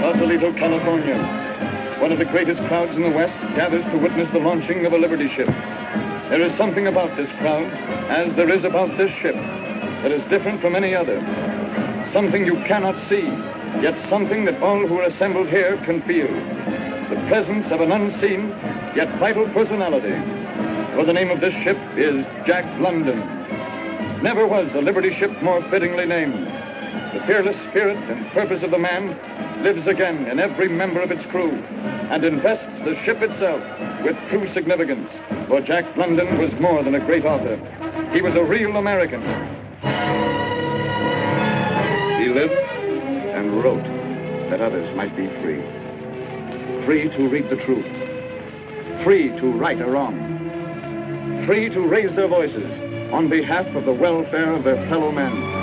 Sausalito, California. One of the greatest crowds in the West gathers to witness the launching of a Liberty ship. There is something about this crowd, as there is about this ship, that is different from any other. Something you cannot see, yet something that all who are assembled here can feel. The presence of an unseen, yet vital personality. For the name of this ship is Jack London. Never was a Liberty ship more fittingly named. The fearless spirit and purpose of the man lives again in every member of its crew and invests the ship itself with true significance. For Jack London was more than a great author. He was a real American. He lived and wrote that others might be free. Free to read the truth. Free to right a wrong. Free to raise their voices on behalf of the welfare of their fellow men.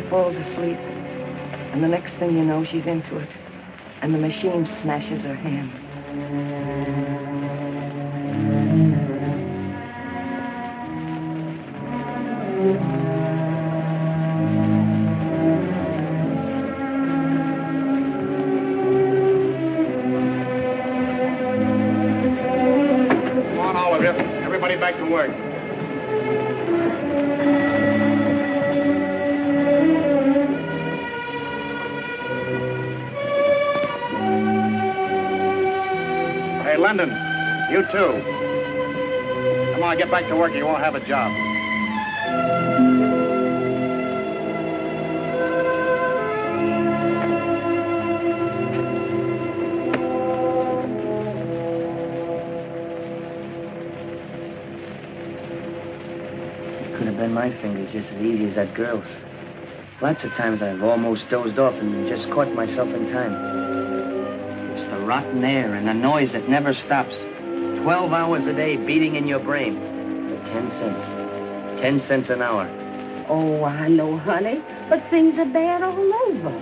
Falls asleep, and the next thing you know, she's into it, and the machine smashes her hand. Come on, all of you. Everybody back to work. London, you too. Come on, get back to work or you won't have a job. It could have been my fingers just as easy as that girl's. Lots of times I've almost dozed off and just caught myself in time. The rotten air and the noise that never stops. 12 hours a day beating in your brain. For 10 cents. 10 cents an hour. Oh, I know, honey, but things are bad all over.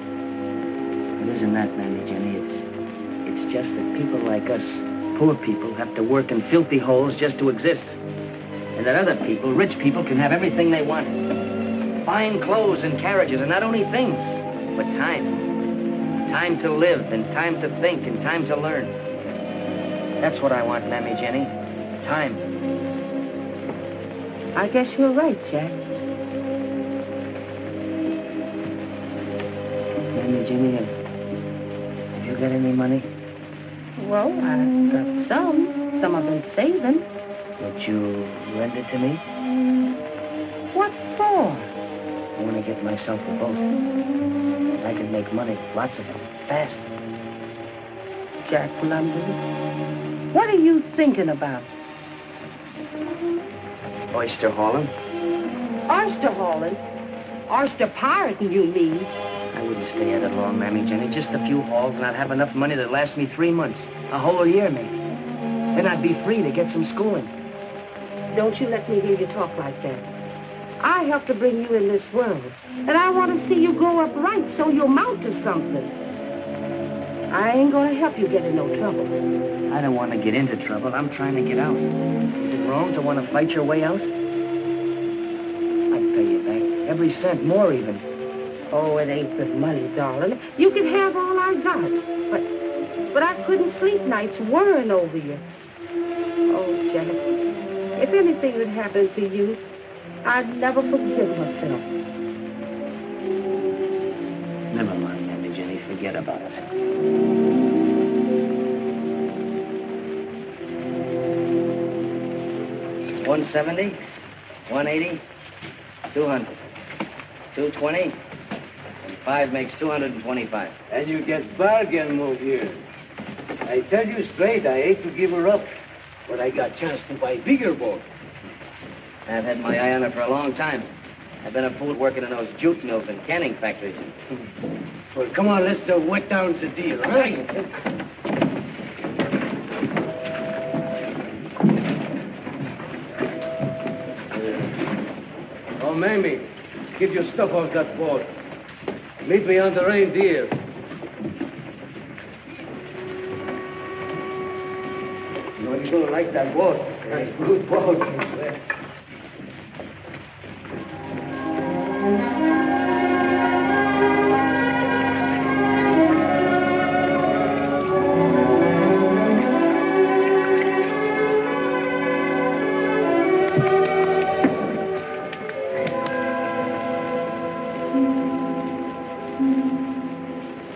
It isn't that, Mammy Jenny. It's just that people like us, poor people, have to work in filthy holes just to exist. And that other people, rich people, can have everything they want. Fine clothes and carriages, and not only things, but time. Time to live, and time to think, and time to learn. That's what I want, Mammy Jenny. Time. I guess you're right, Jack. Mammy Jenny, have you got any money? Well, I've got some. Some I've been saving. Would you lend it to me? What for? I want to get myself a boat. I can make money, lots of them, fast. Jack London, what are you thinking about? Oyster hauling. Oyster hauling? Oyster pirating, you mean? I wouldn't stay at it long, Mammy Jenny. Just a few hauls, and I'd have enough money to last me 3 months. A whole year, maybe. Then I'd be free to get some schooling. Don't you let me hear you talk like that. I helped to bring you in this world, and I want to see you grow up right so you'll mount to something. I ain't going to help you get in no trouble. I don't want to get into trouble. I'm trying to get out. Is it wrong to want to fight your way out? I'd pay you back. Every cent, more even. Oh, it ain't the money, darling. You can have all I got. But I couldn't sleep nights worrying over you. Oh, Jack, if anything had happened to you, I'd never forgive myself. Never mind, Mammy Jenny. Forget about it. $170, $180, $200, $220, and 5 makes $225. And you get bargain move here. I tell you straight, I hate to give her up, but I got chance to buy bigger boat. I've had my eye on her for a long time. I've been a fool working in those jute mills and canning factories. Well, come on, let's wet down the deal, right? Oh, Mamie, get your stuff off that boat. Meet me on the Reindeer. You know, you're going to like that boat. That's a good boat.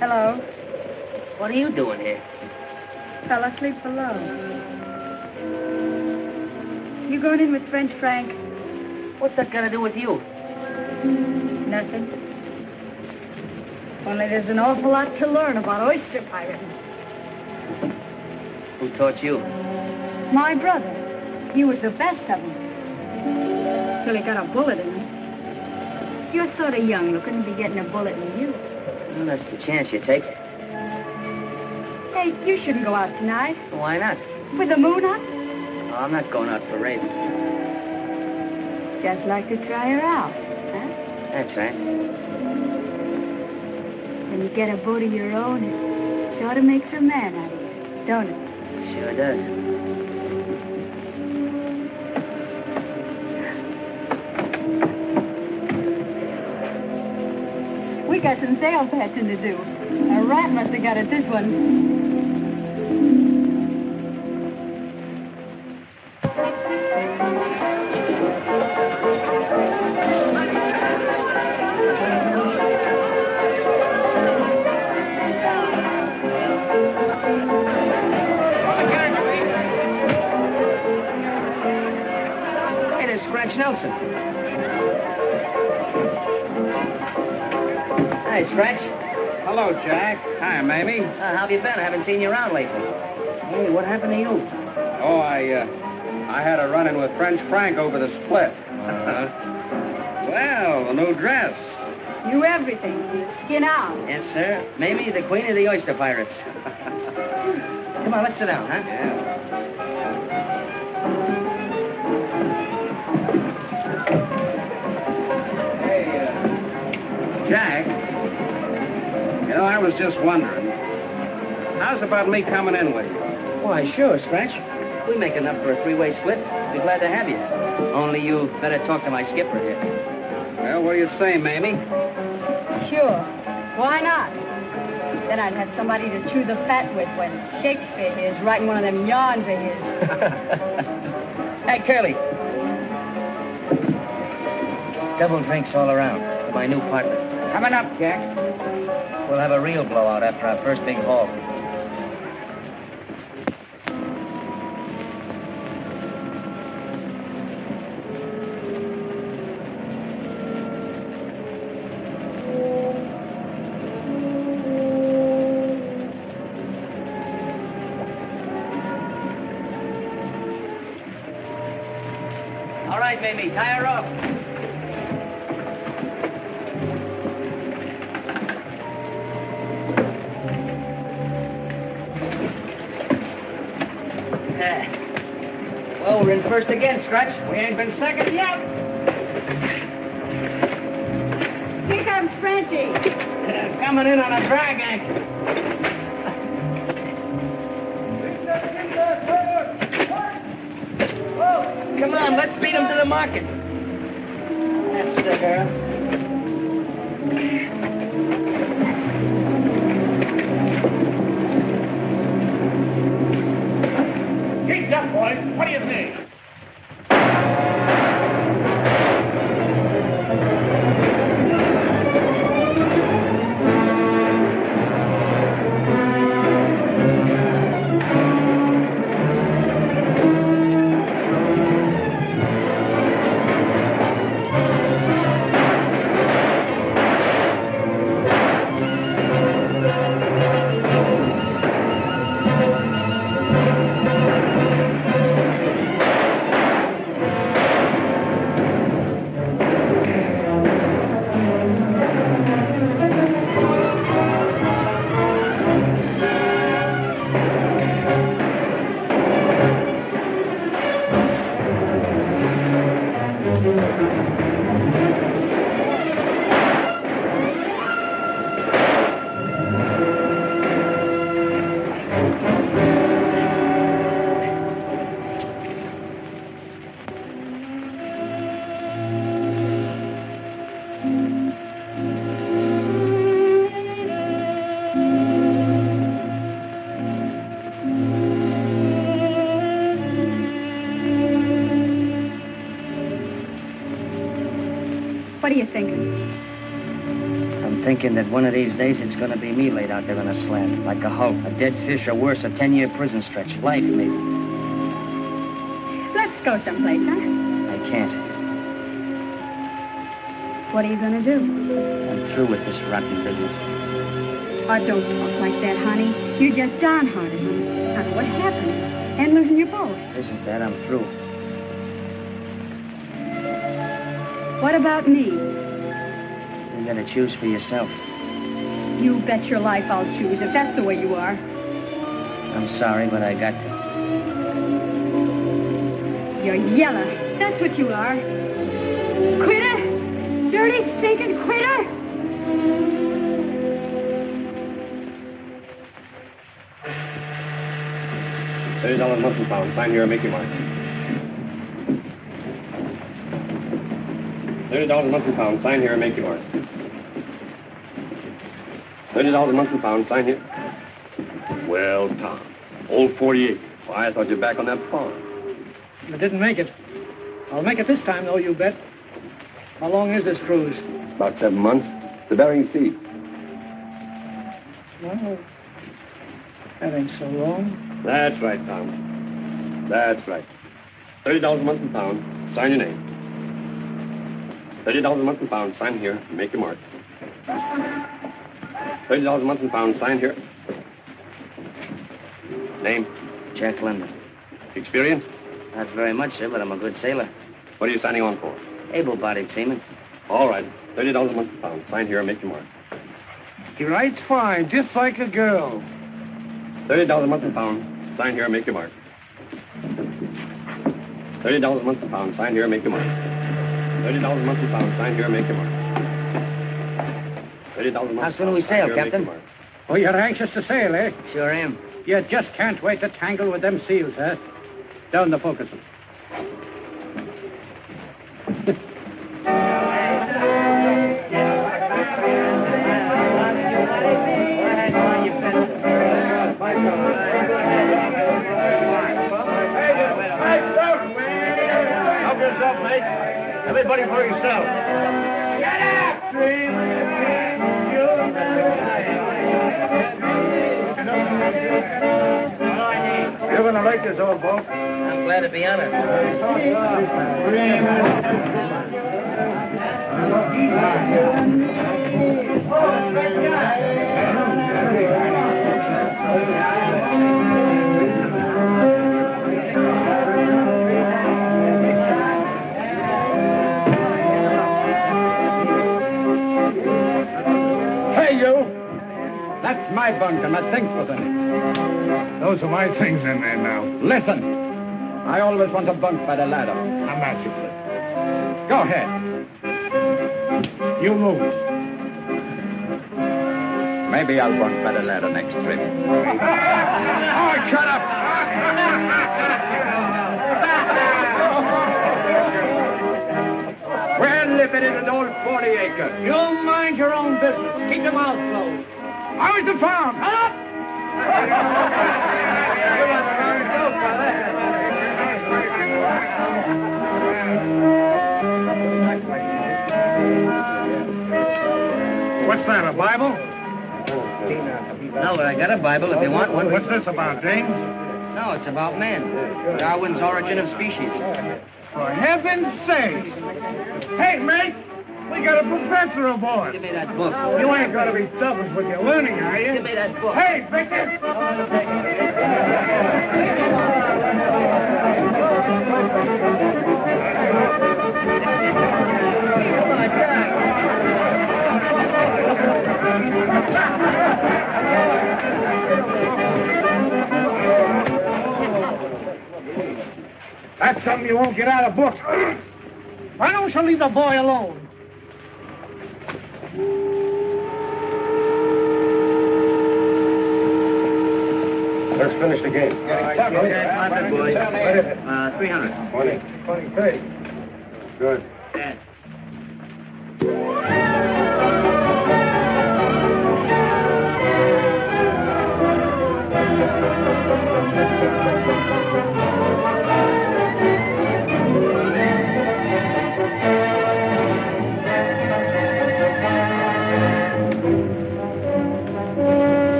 Hello. What are you doing here? Fell asleep below. You going in with French Frank? What's that got to do with you? Nothing. Only there's an awful lot to learn about oyster pirating. Who taught you? My brother. He was the best of them. Till he got a bullet in him. You're sort of young looking to be getting a bullet in you. Well, that's the chance you take. Hey, you shouldn't go out tonight. Why not? With the moon up? Oh, I'm not going out for ravens. Just like to try her out, huh? That's right. When you get a boat of your own, it sort of makes a man out of you, don't it? Sure does. We got some sail patching to do. A rat must have got at this one. Hey, there's Scratch Nelson. Hi, Scratch. Hello, Jack. Hi, Mamie. How have you been? I haven't seen you around lately. Hey, what happened to you? Oh, I had a run-in with French Frank over the split. Well, a new dress. You everything. Skin out. Yes, sir. Mamie, the queen of the oyster pirates. Come on, let's sit down, huh? Yeah. Hey, Jack. You know, I was just wondering, how's about me coming in with you? Why, sure, Scratch. We make enough for a three-way split. Be glad to have you. Only you better talk to my skipper here. Well, what do you say, Mamie? Sure. Why not? Then I'd have somebody to chew the fat with when Shakespeare is writing one of them yarns of his. Hey, Curly. Double drinks all around for my new partner. Coming up, Jack. We'll have a real blowout after our first big haul. All right, Mamie, tie her up. Uh-oh, we're in first again, Stretch. We ain't been second yet. Here comes Frenchie. Coming in on a drag anchor. Come on, let's beat him to the market. That's the girl. Keep up, boys. What do you think? What are you thinking? I'm thinking that one of these days it's going to be me laid out there on a slab, like a hulk, a dead fish, or worse, a 10-year prison stretch. Life, maybe. Let's go someplace, huh? I can't. What are you going to do? I'm through with this rotten business. Oh, don't talk like that, honey. You're just downhearted, honey. Now, what happened? And losing your boat. Isn't that? I'm through. What about me? You gotta choose for yourself. You bet your life I'll choose if that's the way you are. I'm sorry, but I got to. You're yellow. That's what you are. Quitter! Dirty, stinking quitter! $30 muscle pound. Sign here and make your mark. $30 a month and pound. Sign here and make your mark. $30 a month and pound. Sign here. Well, Tom, old 48. Why, I thought you were back on that farm. I didn't make it. I'll make it this time, though, you bet. How long is this cruise? About 7 months. The Bering Sea. Well, that ain't so long. That's right, Tom. That's right. $30 a month and pound. Sign your name. $30 a month and pound. Sign here. Make your mark. $30 a month and pound. Sign here. Name? Jack London. Experience? Not very much, sir, but I'm a good sailor. What are you signing on for? Able-bodied seaman. All right. $30 a month and pound. Sign here and make your mark. He writes fine, just like a girl. $30 a month and pound. Sign here and make your mark. $30 a month and pound. Sign here and make your mark. $30 a month and pound. Sign here and make your mark. $30 a month. How soon do we sail, Captain? Oh, you're anxious to sail, eh? Sure am. You just can't wait to tangle with them seals, huh? Down the forecastle. Help yourself, mate. Everybody for yourself. Get up! You're going to like this old boat. I'm glad to be on it. Hey, you! That's my bunk and that thing's for them. Those are my things in there now. Listen. I always want to bunk by the ladder. I'm naturally. Go ahead. You move it. Maybe I'll bunk by the ladder next trip. Oh, shut up! We're living in an old 40-acre. You mind your own business. Keep your mouth closed. How is the farm? Shut up! What's that, a Bible? No, but I got a Bible if you want one. What's this about, James? No, it's about man. Darwin's Origin of Species. For heaven's sake! Hey, mate! We got a professor aboard! Give me that book. You ain't gonna be selfish with your learning, are you? Give me that book. Hey, Victor! That's something you won't get out of books. Why don't you leave the boy alone? Let's finish the game. 300. 20. 30. Good. Yeah.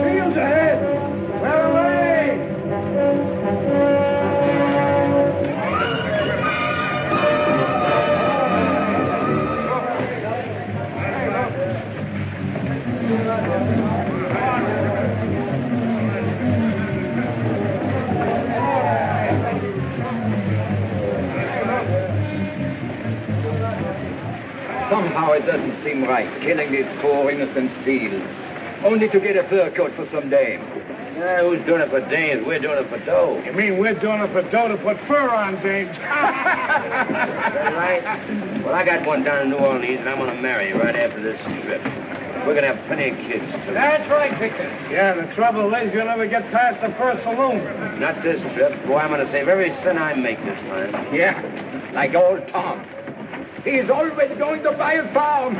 Shields ahead! Well away! Somehow it doesn't seem right, killing these poor innocent seals, only to get a fur coat for some dame. Yeah, who's doing it for dames? We're doing it for dough. You mean we're doing it for dough to put fur on, James? Right? Well, I got one down in New Orleans, and I'm going to marry right after this trip. We're going to have plenty of kids, too. That's right, Victor. Yeah, the trouble is you'll never get past the first saloon. Not this trip. Boy, I'm going to save every cent I make this time. Yeah, like old Tom. He's always going to buy a farm.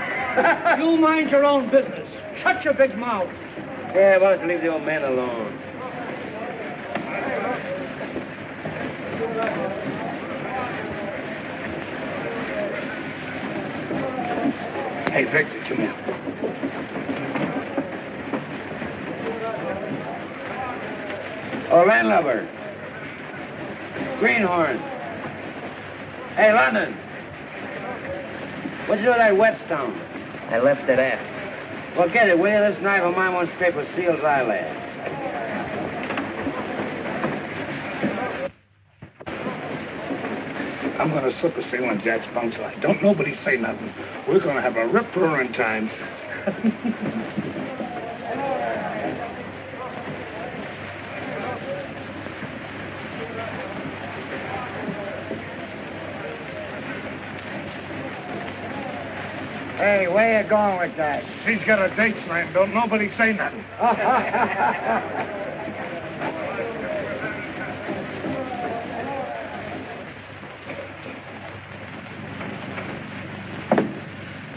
You mind your own business. Shut your big mouth. Yeah, why don't you leave the old man alone? Hey, Victor, come here. Oh, landlubber. Greenhorn. Hey, London. What'd you do with that whetstone? I left it at. Well, get it, will you? This knife of mine won't scrape a seal's eyelid. I'm going to slip a seal on Jack's bunk line. Don't nobody say nothing. We're going to have a rip-roaring time. Hey, where you going with that? She's got a date slam. Don't nobody say nothing.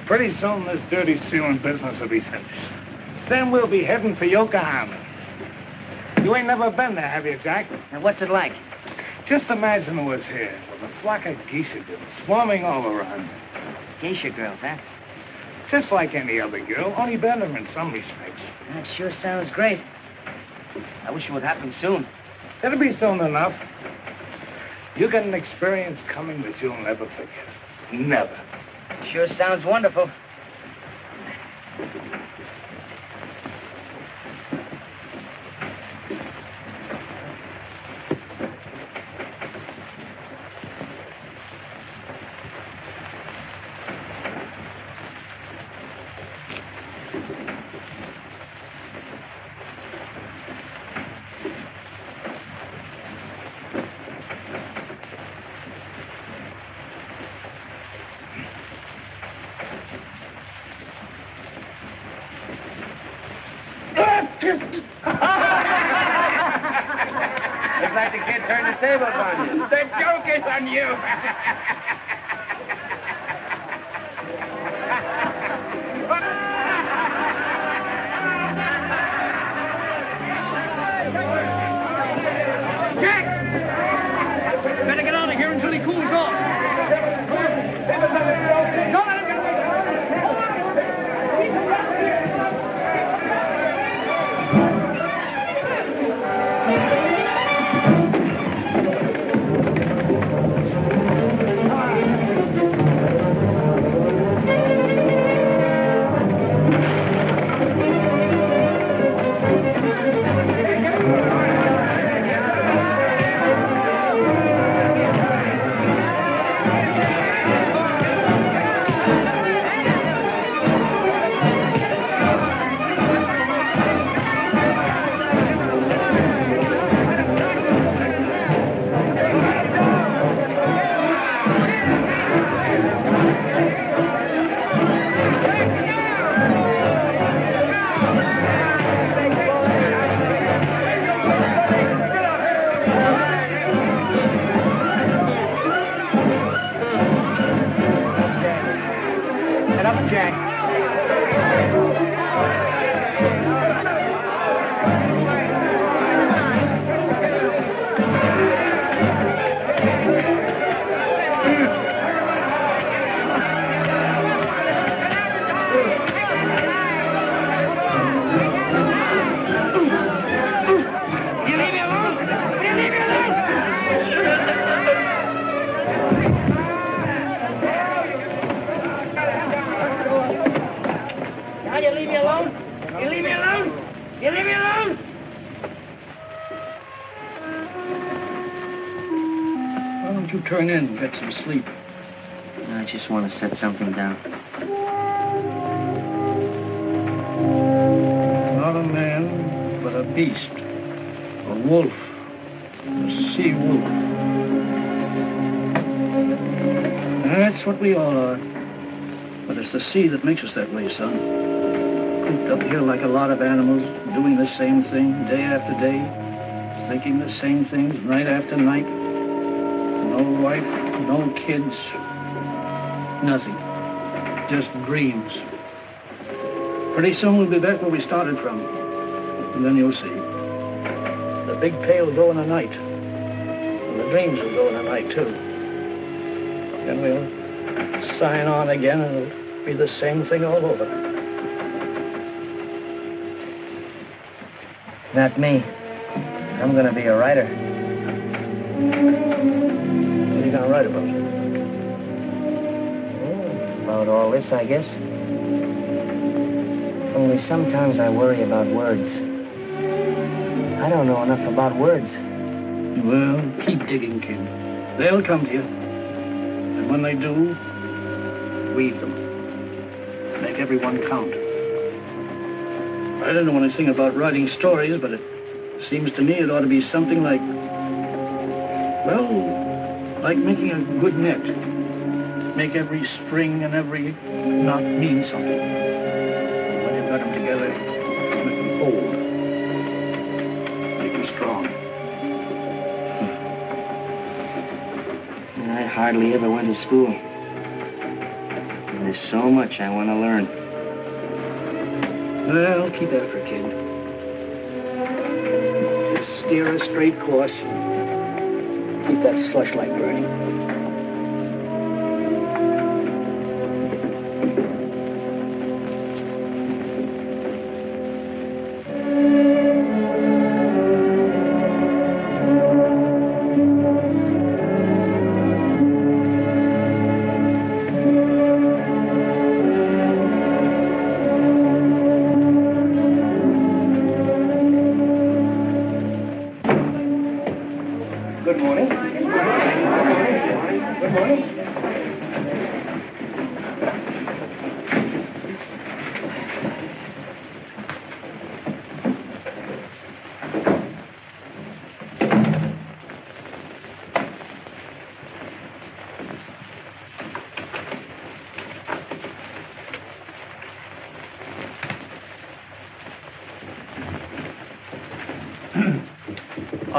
Pretty soon this dirty sealing business will be finished. Then we'll be heading for Yokohama. You ain't never been there, have you, Jack? And what's it like? Just imagine who was here with a flock of geisha girls swarming all around. Geisha girls, huh? Just like any other girl, only better in some respects. That sure sounds great. I wish it would happen soon. It'll be soon enough. You got an experience coming that you'll never forget. Never. Sure sounds wonderful. like the kid turned the tables on you. The joke is on you. Jack! Better get out of here until he cools off. Don't let him get away. Turn in and get some sleep. I just want to set something down. Not a man, but a beast. A wolf. A sea wolf. That's what we all are. But it's the sea that makes us that way, son. Cooped up here like a lot of animals, doing the same thing day after day, thinking the same things night after night. No wife, no kids, nothing. Just dreams. Pretty soon we'll be back where we started from. And then you'll see. The big pail will go in the night. And the dreams will go in the night, too. Then we'll sign on again and it'll be the same thing all over. Not me. I'm going to be a writer. What are you going to write about? About all this, I guess. Only sometimes I worry about words. I don't know enough about words. Well, keep digging, kid. They'll come to you. And when they do, weave them. Make everyone count. I don't know anything about writing stories, but it seems to me it ought to be something like, well, like making a good net. Make every string and every knot mean something. And when you've got them together, make them hold. Make them strong. I hardly ever went to school. There's so much I want to learn. Well, keep after it, kid. Just steer a straight course. Keep that slush light burning.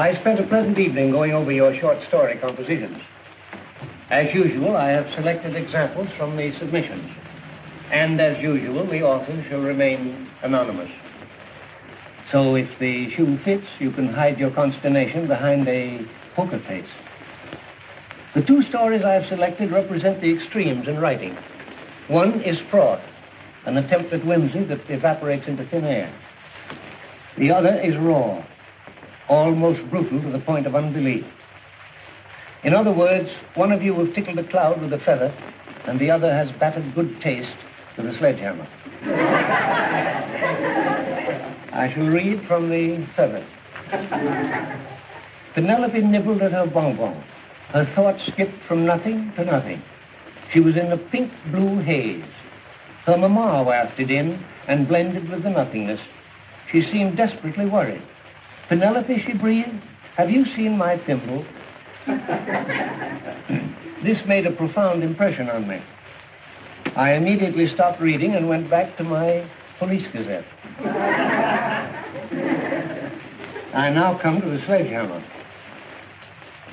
I spent a pleasant evening going over your short story compositions. As usual, I have selected examples from the submissions. And as usual, the authors shall remain anonymous. So if the shoe fits, you can hide your consternation behind a poker face. The two stories I have selected represent the extremes in writing. One is fraud, an attempt at whimsy that evaporates into thin air. The other is raw, almost brutal to the point of unbelief. In other words, one of you will tickle the cloud with a feather, and the other has battered good taste with a sledgehammer. I shall read from the feather. Penelope nibbled at her bonbon. Her thoughts skipped from nothing to nothing. She was in the pink-blue haze. Her mamma wafted in and blended with the nothingness. She seemed desperately worried. Penelope, she breathed, have you seen my thimble? This made a profound impression on me. I immediately stopped reading and went back to my police gazette. I now come to the sledgehammer.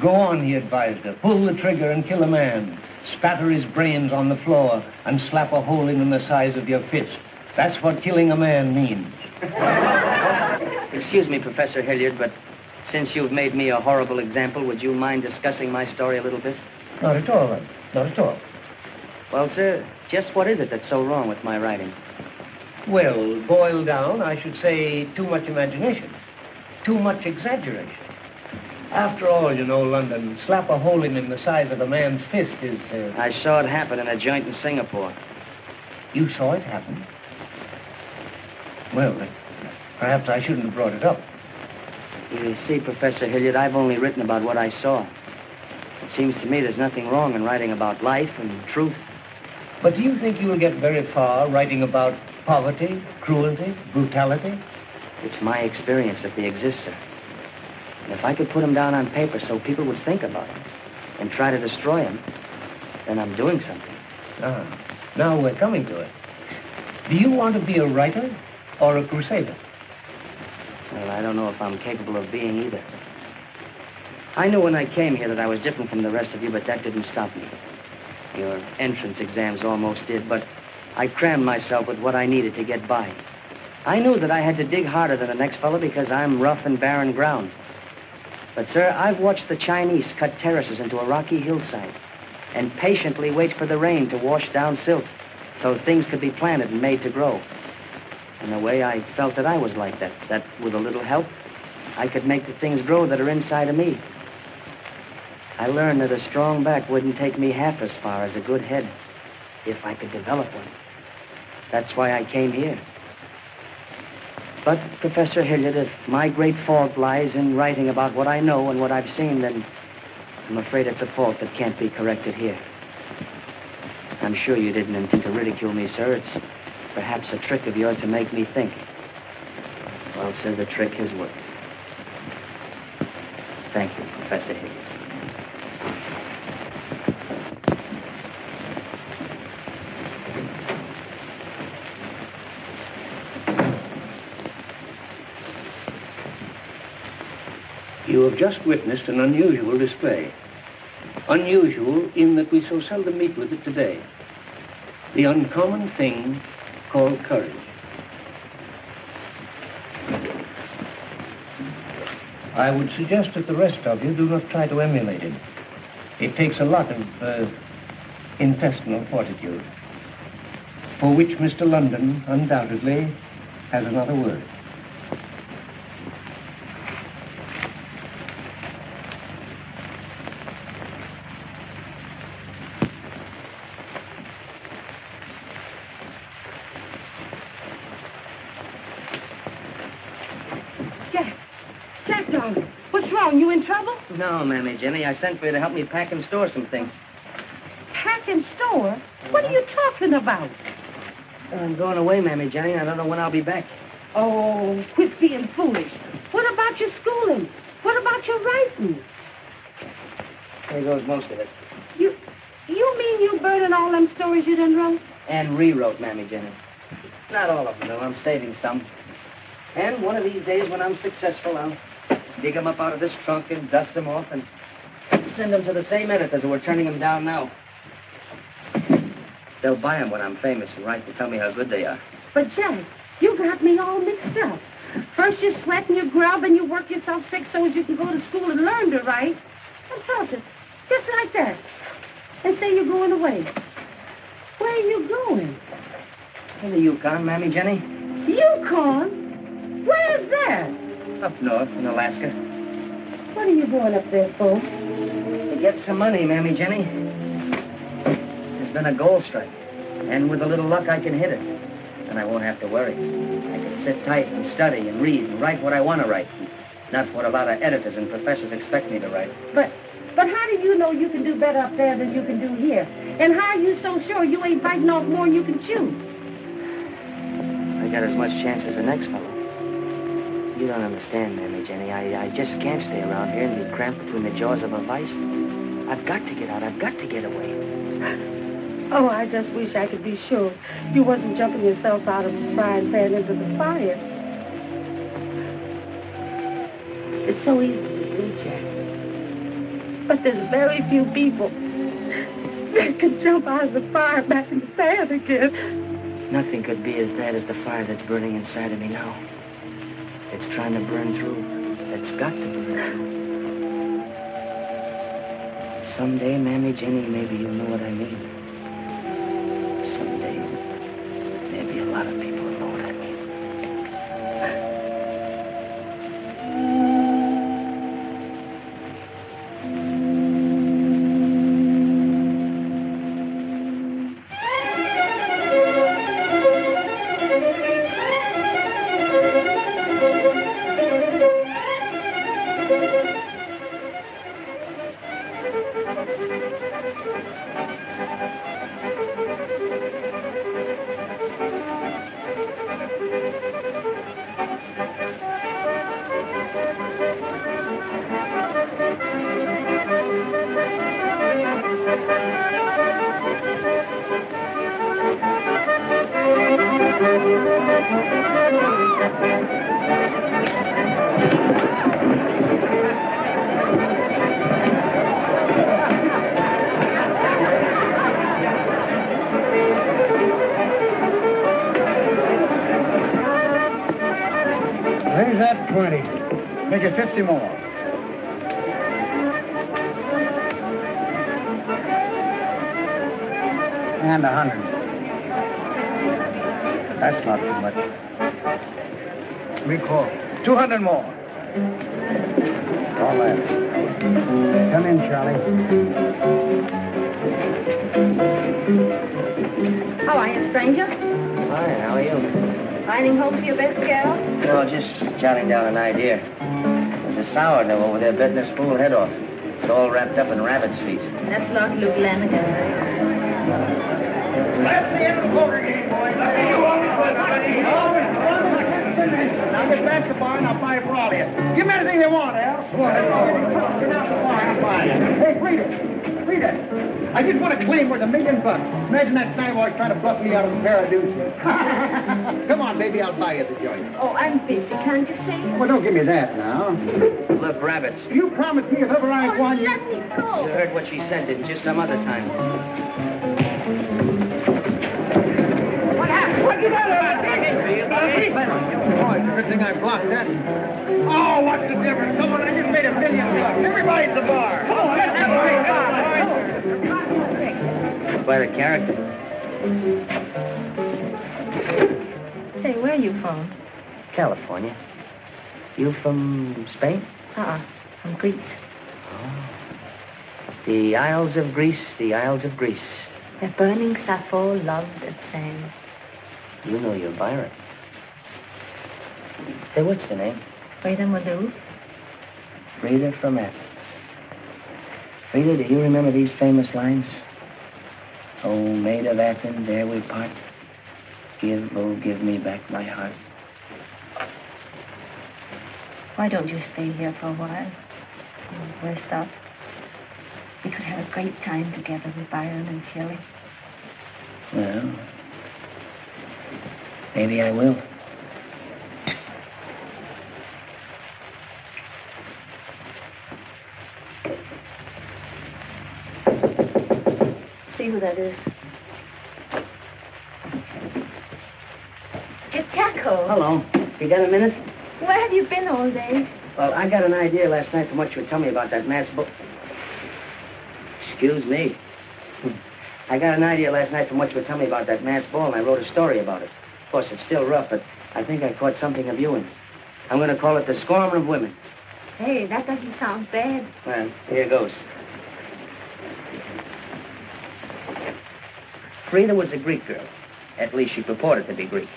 Go on, he advised her. Pull the trigger and kill a man. Spatter his brains on the floor and slap a hole in the size of your fist. That's what killing a man means. Excuse me, Professor Hilliard, but since you've made me a horrible example, would you mind discussing my story a little bit? Not at all, then. Not at all. Well, sir, just what is it that's so wrong with my writing? Well, boiled down, I should say too much imagination. Too much exaggeration. After all, you know, London, slap a hole in the size of a man's fist is... I saw it happen in a joint in Singapore. You saw it happen? Well, perhaps I shouldn't have brought it up. You see, Professor Hilliard, I've only written about what I saw. It seems to me there's nothing wrong in writing about life and truth. But do you think you'll get very far writing about poverty, cruelty, brutality? It's my experience that they exist, sir. And if I could put them down on paper so people would think about them and try to destroy them, then I'm doing something. Now we're coming to it. Do you want to be a writer or a crusader? Well, I don't know if I'm capable of being either. I knew when I came here that I was different from the rest of you, but that didn't stop me. Your entrance exams almost did, but I crammed myself with what I needed to get by. I knew that I had to dig harder than the next fellow because I'm rough and barren ground. But, sir, I've watched the Chinese cut terraces into a rocky hillside and patiently wait for the rain to wash down silt so things could be planted and made to grow. In a way, I felt that I was like that with a little help, I could make the things grow that are inside of me. I learned that a strong back wouldn't take me half as far as a good head if I could develop one. That's why I came here. But, Professor Hilliard, if my great fault lies in writing about what I know and what I've seen, then I'm afraid it's a fault that can't be corrected here. I'm sure you didn't intend to ridicule me, sir. It's perhaps a trick of yours to make me think. Well, sir, the trick has worked. Thank you, Professor Hilliard. You have just witnessed an unusual display. Unusual in that we so seldom meet with it today. The uncommon thing called courage. I would suggest that the rest of you do not try to emulate it. It takes a lot of intestinal fortitude, for which Mr. London undoubtedly has another word. You in trouble? No, Mammy Jenny. I sent for you to help me pack and store some things. Pack and store? What are you talking about? I'm going away, Mammy Jenny. I don't know when I'll be back. Oh, quit being foolish. What about your schooling? What about your writing? There goes most of it. You mean you burning all them stories you done wrote? And rewrote, Mammy Jenny. Not all of them, though. I'm saving some. And one of these days when I'm successful, I'll dig them up out of this trunk and dust them off and send them to the same editors who are turning them down now. They'll buy them when I'm famous and write to tell me how good they are. But, Jack, you got me all mixed up. First you sweat and you grub and you work yourself sick so as you can go to school and learn to write. And felt it, just like that. And say you're going away. Where are you going? To the Yukon, Mammy Jenny. Yukon? Where's that? Up north in Alaska. What are you going up there for? To get some money, Mammy Jenny. There's been a gold strike. And with a little luck, I can hit it. And I won't have to worry. I can sit tight and study and read and write what I want to write. Not what a lot of editors and professors expect me to write. But how do you know you can do better up there than you can do here? And how are you so sure you ain't biting off more than you can chew? I got as much chance as the next fellow. You don't understand, Mammy Jenny. I just can't stay around here and be cramped between the jaws of a vice. I've got to get out. I've got to get away. Oh, I just wish I could be sure you wasn't jumping yourself out of the frying pan into the fire. It's so easy to do, Jack. But there's very few people that can jump out of the fire back in the pan again. Nothing could be as bad as the fire that's burning inside of me now. It's trying to burn through. It's got to burn through. Someday, Mammy Jenny, maybe you'll know what I mean. Someday, maybe a lot of people will know what I mean. Raise that 20. Make it 50 more. And 100. That's not too much. Recall. 200 more. All that. Come in, Charlie. How are you, stranger? Hi, how are you? Finding home for your best gal? Well, just jotting down an idea. There's a sourdough over there biting his fool head off. It's all wrapped up in rabbit's feet. That's not Luke Lanigan. That's the end of the poker game, boys. Now get back to the bar and I'll buy it for all of you. Give me anything you want, Al. Get out the bar and I'll buy it. Hey, Freda. I just want to claim worth $1 million. Imagine that time I was trying to bluff me out of a pair of deuces. Come on, baby, I'll buy you the joint. Oh, I'm busy. Can't you see? Well, don't give me that now. Look, rabbits. You promised me if ever I won you... Let me go. You heard what she said, didn't you? Some other time. What happened? What did that Oh, it's a good thing I blocked that. Oh, what's the difference? Come on, I just made $1 million. Everybody's at the bar. Oh, let's have a bar. Quite a character. Say, where are you from? California. You from Spain? From Greece. Oh. The Isles of Greece, the Isles of Greece. Where burning Sappho loved at sand. You know your Byron. Say, what's the name? Freda Maloof. Freda from Athens. Freda, do you remember these famous lines? Oh, maid of Athens, ere we part, give, oh, give me back my heart. Why don't you stay here for a while? Rest up. We could have a great time together with Byron and Shelley. Well, maybe I will. see who that is. It's Taco. Hello. You got a minute? Where have you been all day? Well, I got an idea last night from what you were telling me about that mass book. Excuse me. I got an idea last night from what you were telling me about that mass ball, and I wrote a story about it. Of course, it's still rough, but I think I caught something of you in it. I'm going to call it The Scorn of Women. Hey, that doesn't sound bad. Well, here goes. Freda was a Greek girl. At least she purported to be Greek.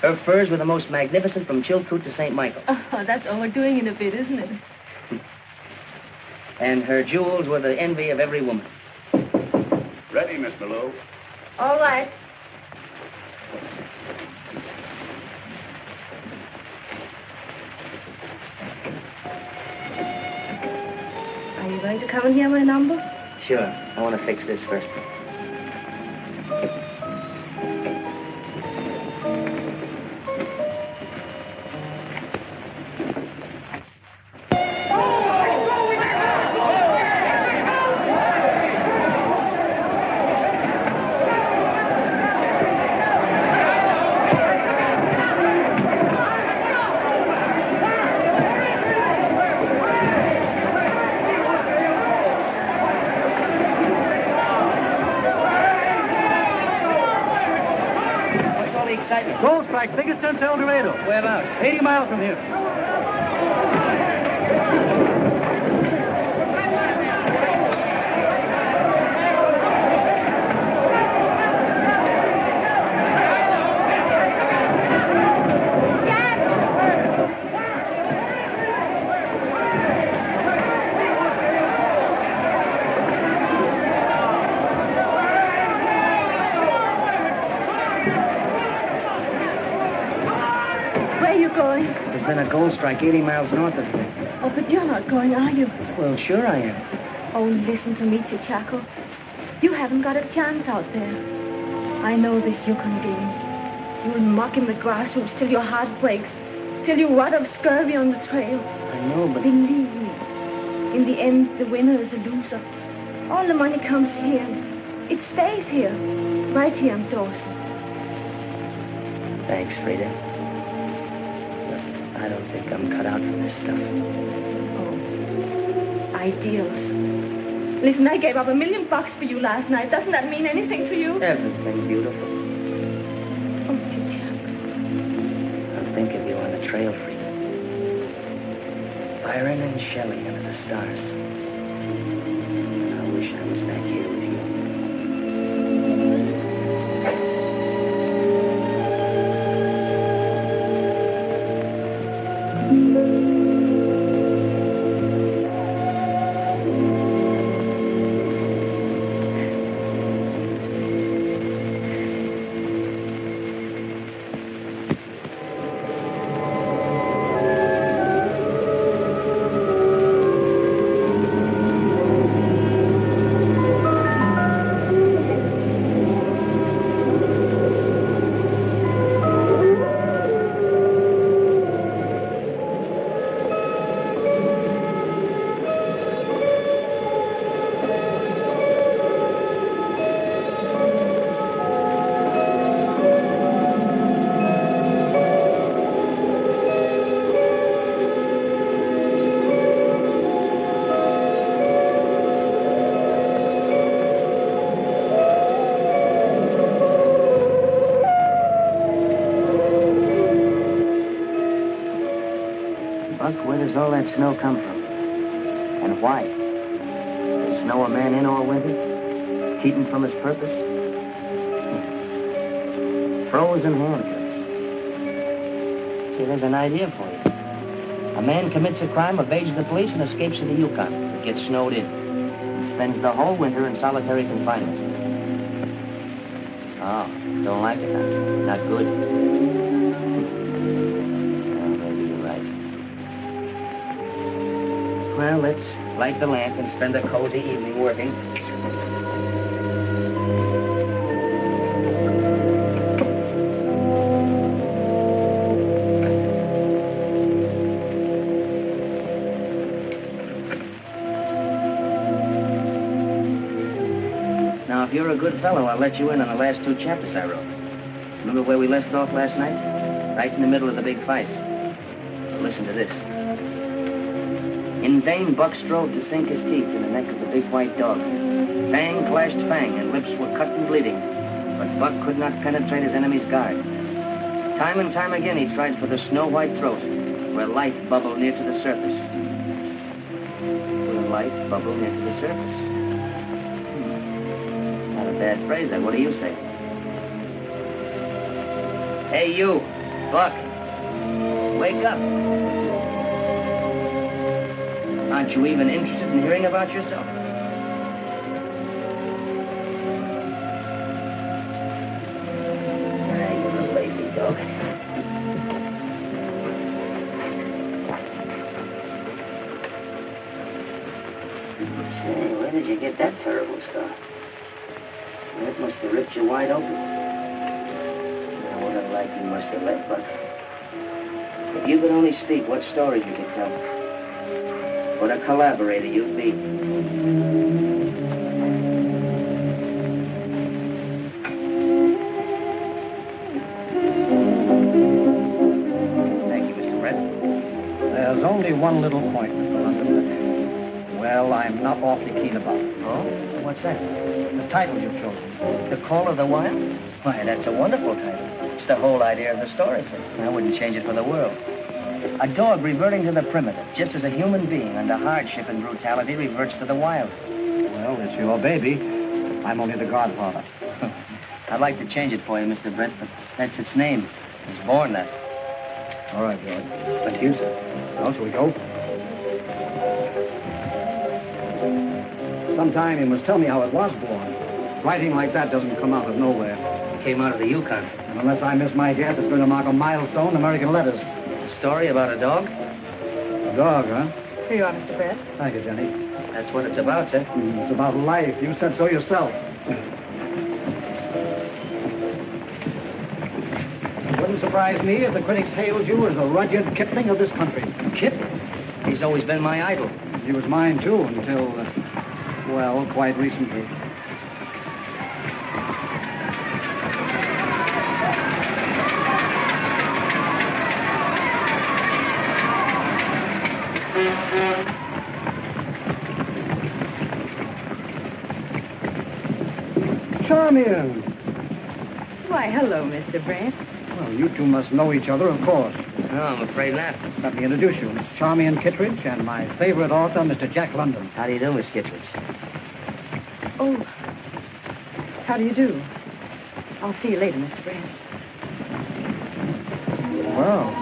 Her furs were the most magnificent from Chilkoot to St. Michael. Oh, that's overdoing it a bit, isn't it? And her jewels were the envy of every woman. Ready, Miss Maloof. All right. Are you going to come and hear my number? Sure. I want to fix this first. Gold strike, biggest since El Dorado. Whereabouts? 80 miles from here. There's been a gold strike 80 miles north of here. Oh, but you're not going, are you? Well, sure I am. Oh, listen to me, Chaco. You haven't got a chance out there. I know this Yukon game. You'll muck in the grassroots till your heart breaks, till you rot of scurvy on the trail. I know, but... Believe me, in the end, the winner is a loser. All the money comes here. It stays here, right here in Dawson. Thanks, Freda. I don't think I'm cut out for this stuff. Oh, ideals. Listen, I gave up $1 million for you last night. Doesn't that mean anything to you? Everything beautiful. Oh, Chaco. I'll think of you on the trail, Freda. Byron and Shelley under the stars. I wish I was back here with you. All that snow come from? And why? Does snow a man in all winter? Keep him from his purpose? Frozen handcuffs. See, there's an idea for you. A man commits a crime, evades the police, and escapes to the Yukon. But gets snowed in. And spends the whole winter in solitary confinement. Oh, don't like it, huh? Not good. Well, let's light the lamp and spend a cozy evening working. Now, if you're a good fellow, I'll let you in on the last 2 chapters I wrote. Remember where we left off last night? Right in the middle of the big fight. Well, listen to this. In vain, Buck strove to sink his teeth in the neck of the big white dog. Fang clashed fang, and lips were cut and bleeding. But Buck could not penetrate his enemy's guard. Time and time again, he tried for the snow-white throat, where life bubbled near to the surface. Where life bubbled near to the surface. Not a bad phrase, then. What do you say? Hey, you, Buck. Wake up. Aren't you even interested in hearing about yourself? You're a lazy dog. Say, where did you get that terrible scar? That must have ripped you wide open. Now, what a life you must have led, Buck. If you could only speak, what stories you could tell. What a collaborator you'd be. Thank you, Mr. Brett. There's only one little point, Mr. London, that, well, I'm not awfully keen about. Oh? What's that? The title you've chosen. The Call of the Wild? Why, that's a wonderful title. It's the whole idea of the story, sir. I wouldn't change it for the world. A dog reverting to the primitive, just as a human being under hardship and brutality reverts to the wild. Well, it's your baby. I'm only the godfather. I'd like to change it for you, Mr. Brett, but that's its name. It was born that. All right, George. Thank you, sir. Now, shall we go? Sometime you must tell me how it was born. Writing like that doesn't come out of nowhere. It came out of the Yukon. And unless I miss my guess, it's going to mark a milestone in American letters. A story about a dog? A dog, huh? Here you are, Mr. Brett. Thank you, Jenny. That's what it's about, sir. It's about life. You said so yourself. It wouldn't surprise me if the critics hailed you as the Rudyard Kipling of this country. Kip? He's always been my idol. He was mine, too, until, well, quite recently. Charmian! Why, hello, Mr. Brett. Well, you two must know each other, of course. No, I'm afraid not. Let me introduce you. Miss Charmian Kittredge and my favorite author, Mr. Jack London. How do you do, Miss Kittredge? Oh, how do you do? I'll see you later, Mr. Brett. Well.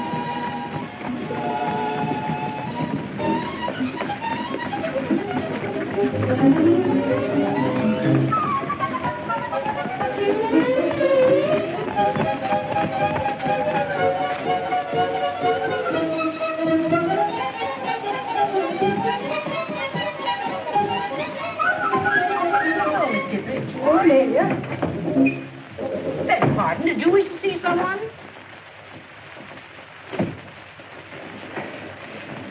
Pardon, did you wish to see someone?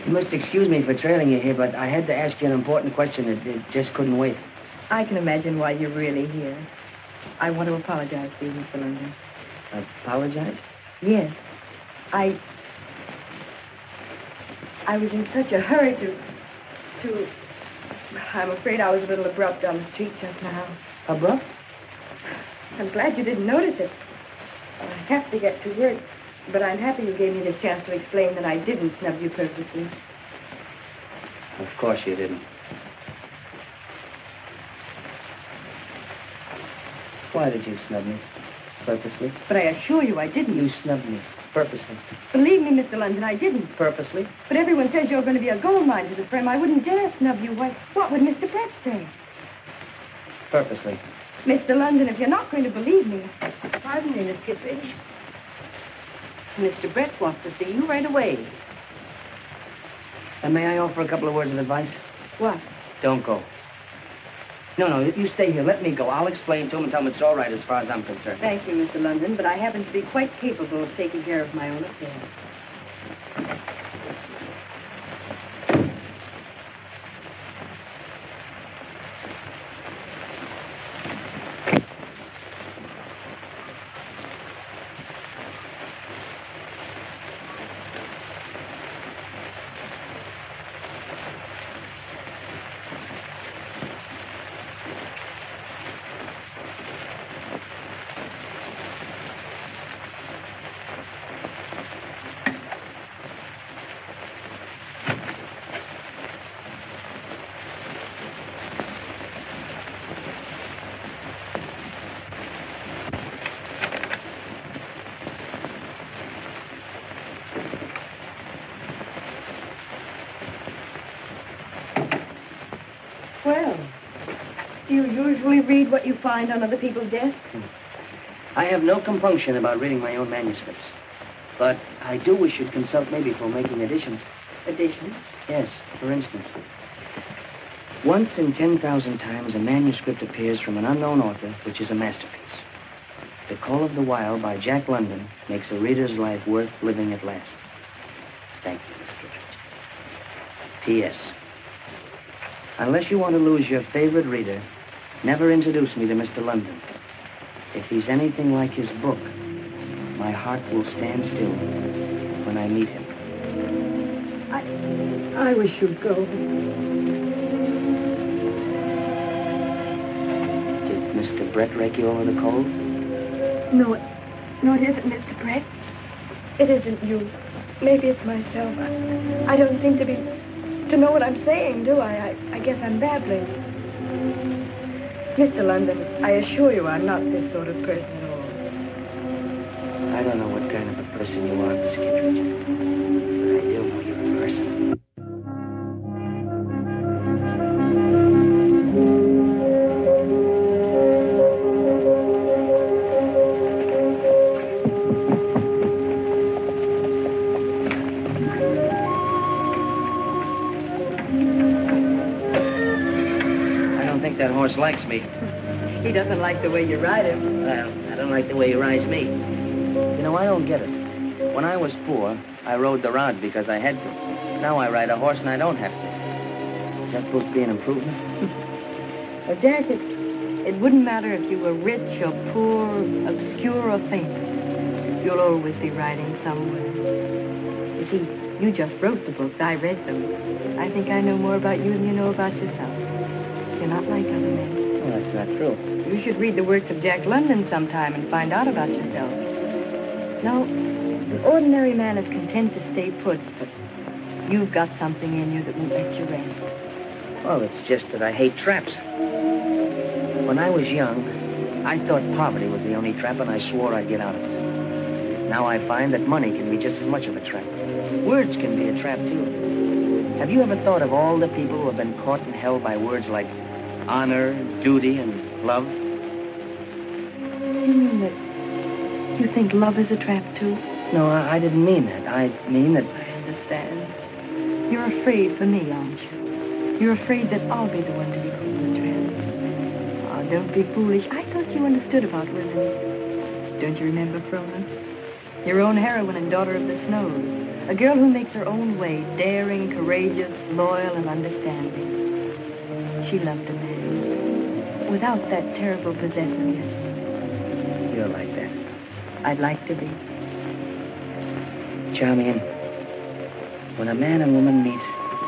You must excuse me for trailing you here, but I had to ask you an important question that just couldn't wait. I can imagine why you're really here. I want to apologize to you, Mr. London. Apologize? Yes. I was in such a hurry to... I'm afraid I was a little abrupt on the street just now. Abrupt? I'm glad you didn't notice it. I have to get to work, but I'm happy you gave me this chance to explain that I didn't snub you purposely. Of course you didn't. Why did you snub me? Purposely? But I assure you I didn't. You snubbed me. Purposely. Believe me, Mr. London, I didn't. Purposely? But everyone says you're going to be a gold mine to the firm. I wouldn't dare snub you. Why, what would Mr. Brett say? Purposely. Mr. London, if you're not going to believe me... Pardon me, Miss Kittredge. Mr. Brett wants to see you right away. And may I offer a couple of words of advice? What? Don't go. No, you stay here. Let me go. I'll explain to him and tell him it's all right as far as I'm concerned. Thank you, Mr. London, but I happen to be quite capable of taking care of my own affairs. usually read what you find on other people's desks? I have no compunction about reading my own manuscripts. But I do wish you'd consult me before making additions. Additions? Yes, for instance. Once in 10,000 times, a manuscript appears from an unknown author, which is a masterpiece. The Call of the Wild by Jack London makes a reader's life worth living at last. Thank you, Miss Kittredge. P.S. Unless you want to lose your favorite reader, never introduce me to Mr. London. If he's anything like his book, my heart will stand still when I meet him. I wish you'd go. Did Mr. Brett rake you over the coals? No, it isn't, Mr. Brett. It isn't you. Maybe it's myself. I don't seem to know what I'm saying, do I? I guess I'm babbling. Mr. London, I assure you I'm not this sort of person at all. I don't know what kind of a person you are, Miss Kittredge, but I do know you're a person. That horse likes me. He doesn't like the way you ride him. Well, I don't like the way he rides me. You know, I don't get it. When I was poor, I rode the rod because I had to. Now I ride a horse and I don't have to. Is that supposed to be an improvement? Well, Jack, it wouldn't matter if you were rich or poor, obscure or famous. You'll always be riding somewhere. You see, you just wrote the books. I read them. I think I know more about you than you know about yourself. You're not like other men. Well, that's not true. You should read the works of Jack London sometime and find out about yourself. No, an ordinary man is content to stay put, but you've got something in you that won't let you rest. Well, it's just that I hate traps. When I was young, I thought poverty was the only trap, and I swore I'd get out of it. Now I find that money can be just as much of a trap. Words can be a trap, too. Have you ever thought of all the people who have been caught and held by words like honor, duty, and love? You mean that you think love is a trap, too? No, I didn't mean that. I mean that... I understand. You're afraid for me, aren't you? You're afraid that I'll be the one to be caught in the trap. Oh, don't be foolish. I thought you understood about women. Don't you remember Frona? Your own heroine and daughter of the snows. A girl who makes her own way, daring, courageous, loyal, and understanding. She loved a man without that terrible possessiveness. You're like that. I'd like to be. Charmian, when a man and woman meet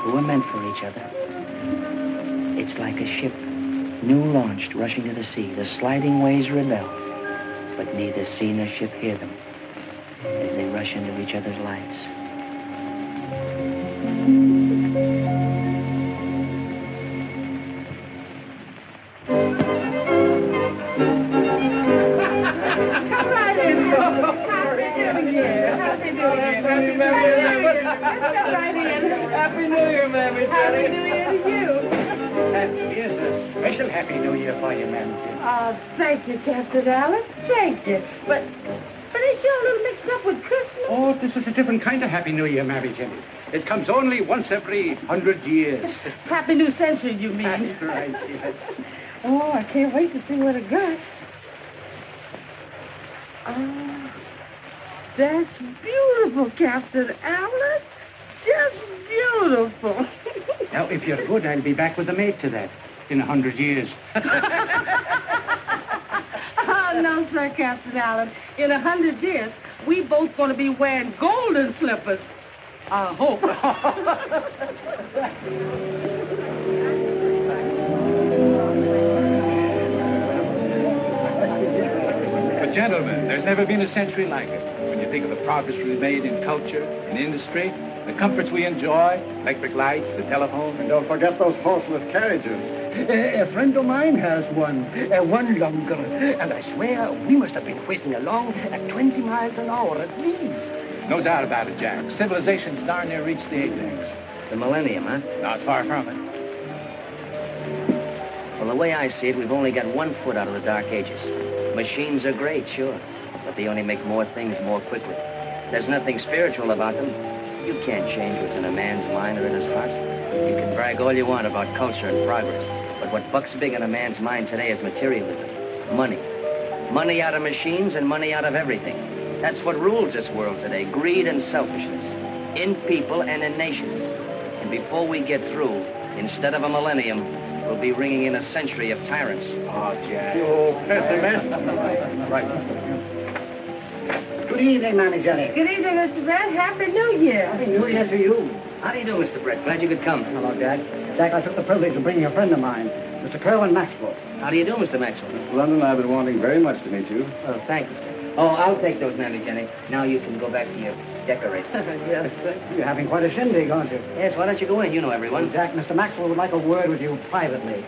who are meant for each other, it's like a ship, new launched, rushing to the sea. The sliding waves rebel, but neither sea nor ship hear them as they rush into each other's lives. Happy New Year, Mammy. Happy New Year to you. Here's a special Happy New Year for you, Mammy. Oh, thank you, Captain Allen. Thank you. But ain't you a little mixed up with Christmas? Oh, this is a different kind of Happy New Year, Mammy Jenny. It comes only once every 100 years. Happy New Century, you mean? That's right, yes. Oh, I can't wait to see what it got. Oh, that's beautiful, Captain Allen. Just beautiful. Now, if you're good, I'll be back with the maid to that in 100 years. Oh, no, sir, Captain Allen. In 100 years, we both going to be wearing golden slippers. I hope. But, gentlemen, there's never been a century like it. When you think of the progress we've made in culture, in industry, the comforts we enjoy, electric lights, the telephone. And don't forget those horseless carriages. A friend of mine has one longer. And I swear we must have been whizzing along at 20 miles an hour at least. No doubt about it, Jack. Civilization's darn near reached the apex. The millennium, huh? Not far from it. Maxwell, the way I see it, we've only got 1 foot out of the Dark Ages. Machines are great, sure, but they only make more things more quickly. There's nothing spiritual about them. You can't change what's in a man's mind or in his heart. You can brag all you want about culture and progress, but what bucks big in a man's mind today is materialism. Money. Money out of machines and money out of everything. That's what rules this world today, greed and selfishness, in people and in nations. And before we get through, instead of a millennium, we'll be ringing in a century of tyrants. Oh, Jack. You pessimist. Right. Good evening, Mammy Jenny. Good evening, Mr. Brett. Happy New Year. Happy New Year to you. How do you do, Mr. Brett? Glad you could come. Hello, Jack. Jack, I took the privilege of bringing a friend of mine, Mr. Kerwin Maxwell. How do you do, Mr. Maxwell? London, I've been wanting very much to meet you. Oh, thank you, sir. Oh, I'll take those, Mammy Jenny. Now you can go back to your decorating. Yes, sir. You're having quite a shindig, aren't you? Yes, why don't you go in? You know everyone. Jack, Mr. Maxwell would like a word with you privately.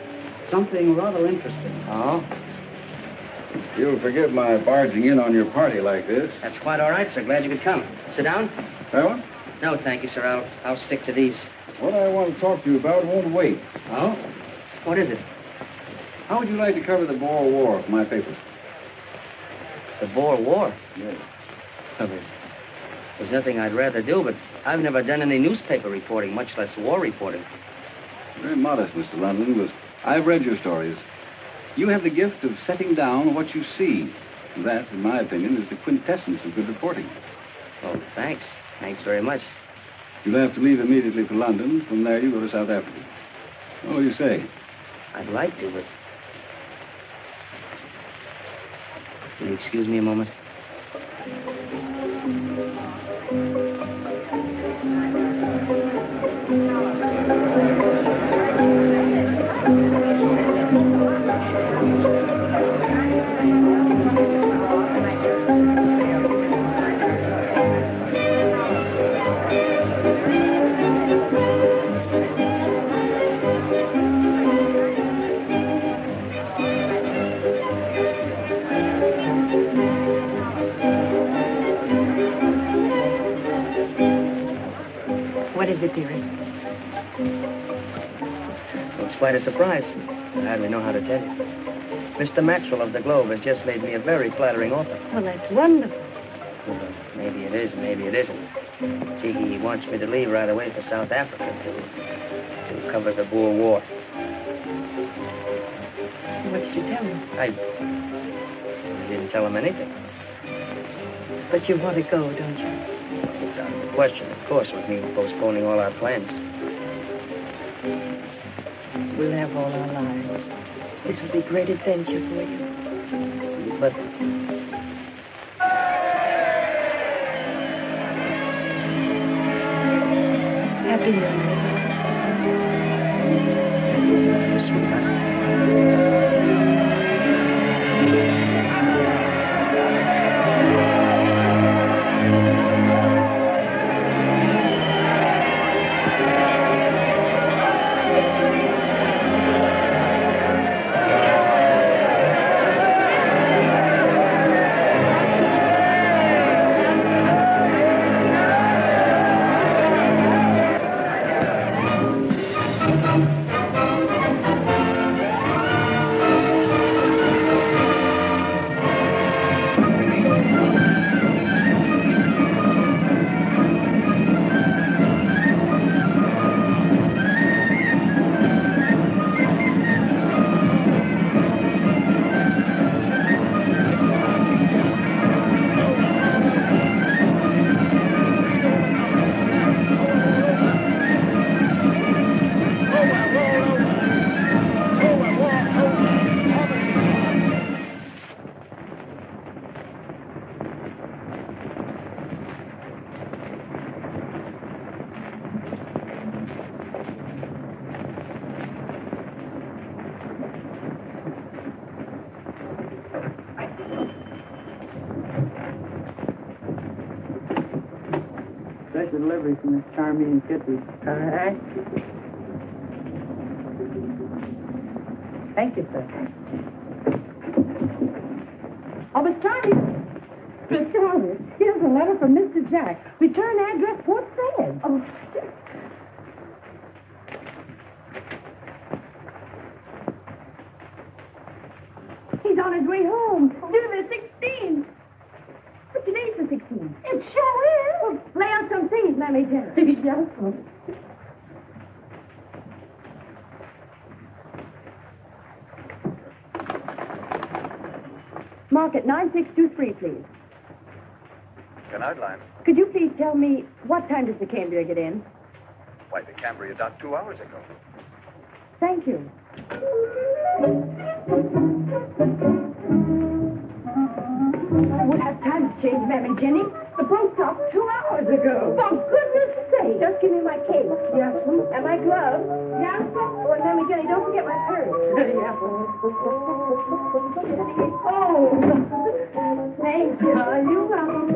Something rather interesting. Oh? You'll forgive my barging in on your party like this. That's quite all right, sir. Glad you could come. Sit down? That one? No, thank you, sir. I'll stick to these. What I want to talk to you about won't wait. Oh? What is it? How would you like to cover the Boer War for my paper? The Boer War? Yes. There's nothing I'd rather do, but I've never done any newspaper reporting, much less war reporting. Very modest, Mr. London, but I've read your stories. You have the gift of setting down what you see. That, in my opinion, is the quintessence of good reporting. Oh, thanks. Thanks very much. You'll have to leave immediately for London. From there, you go to South Africa. What do you say? I'd like to, but... Will you excuse me a moment? What is it, dearie? Well, it's quite a surprise. I hardly know how to tell you. Mr. Maxwell of the Globe has just made me a very flattering offer. Well, that's wonderful. Well, maybe it is, maybe it isn't. See, he wants me to leave right away for South Africa to cover the Boer War. What did you tell him? I didn't tell him anything. But you want to go, don't you? It's out of the question, of course, with me postponing all our plans. We'll have all our lives. This will be a great adventure for you. But Happy New Year. sweetheart. Special delivery from Miss Charmian Kittredge. All right. Thank you, sir. Oh, Miss Charmian. Miss Charmian, here's a letter from Mr. Jack. Return address, Port Said. Oh, on his way home. Dinner 16. But today's the 16th. It sure is. Well, lay out some things, Mammy Jenny. Yes, sir. Mark it 9623, please. An outline. Could you please tell me what time does the Cambria get in? Why, the Cambria docked 2 hours ago. Thank you. I would have time to change, Mammy Jenny. The boat docked 2 hours ago. For goodness sake. Just give me my cape. Yes, sir. And my gloves. Yes, sir. Oh, and Mammy Jenny, don't forget my purse. Yes, sir. Oh. Thank you. You're welcome.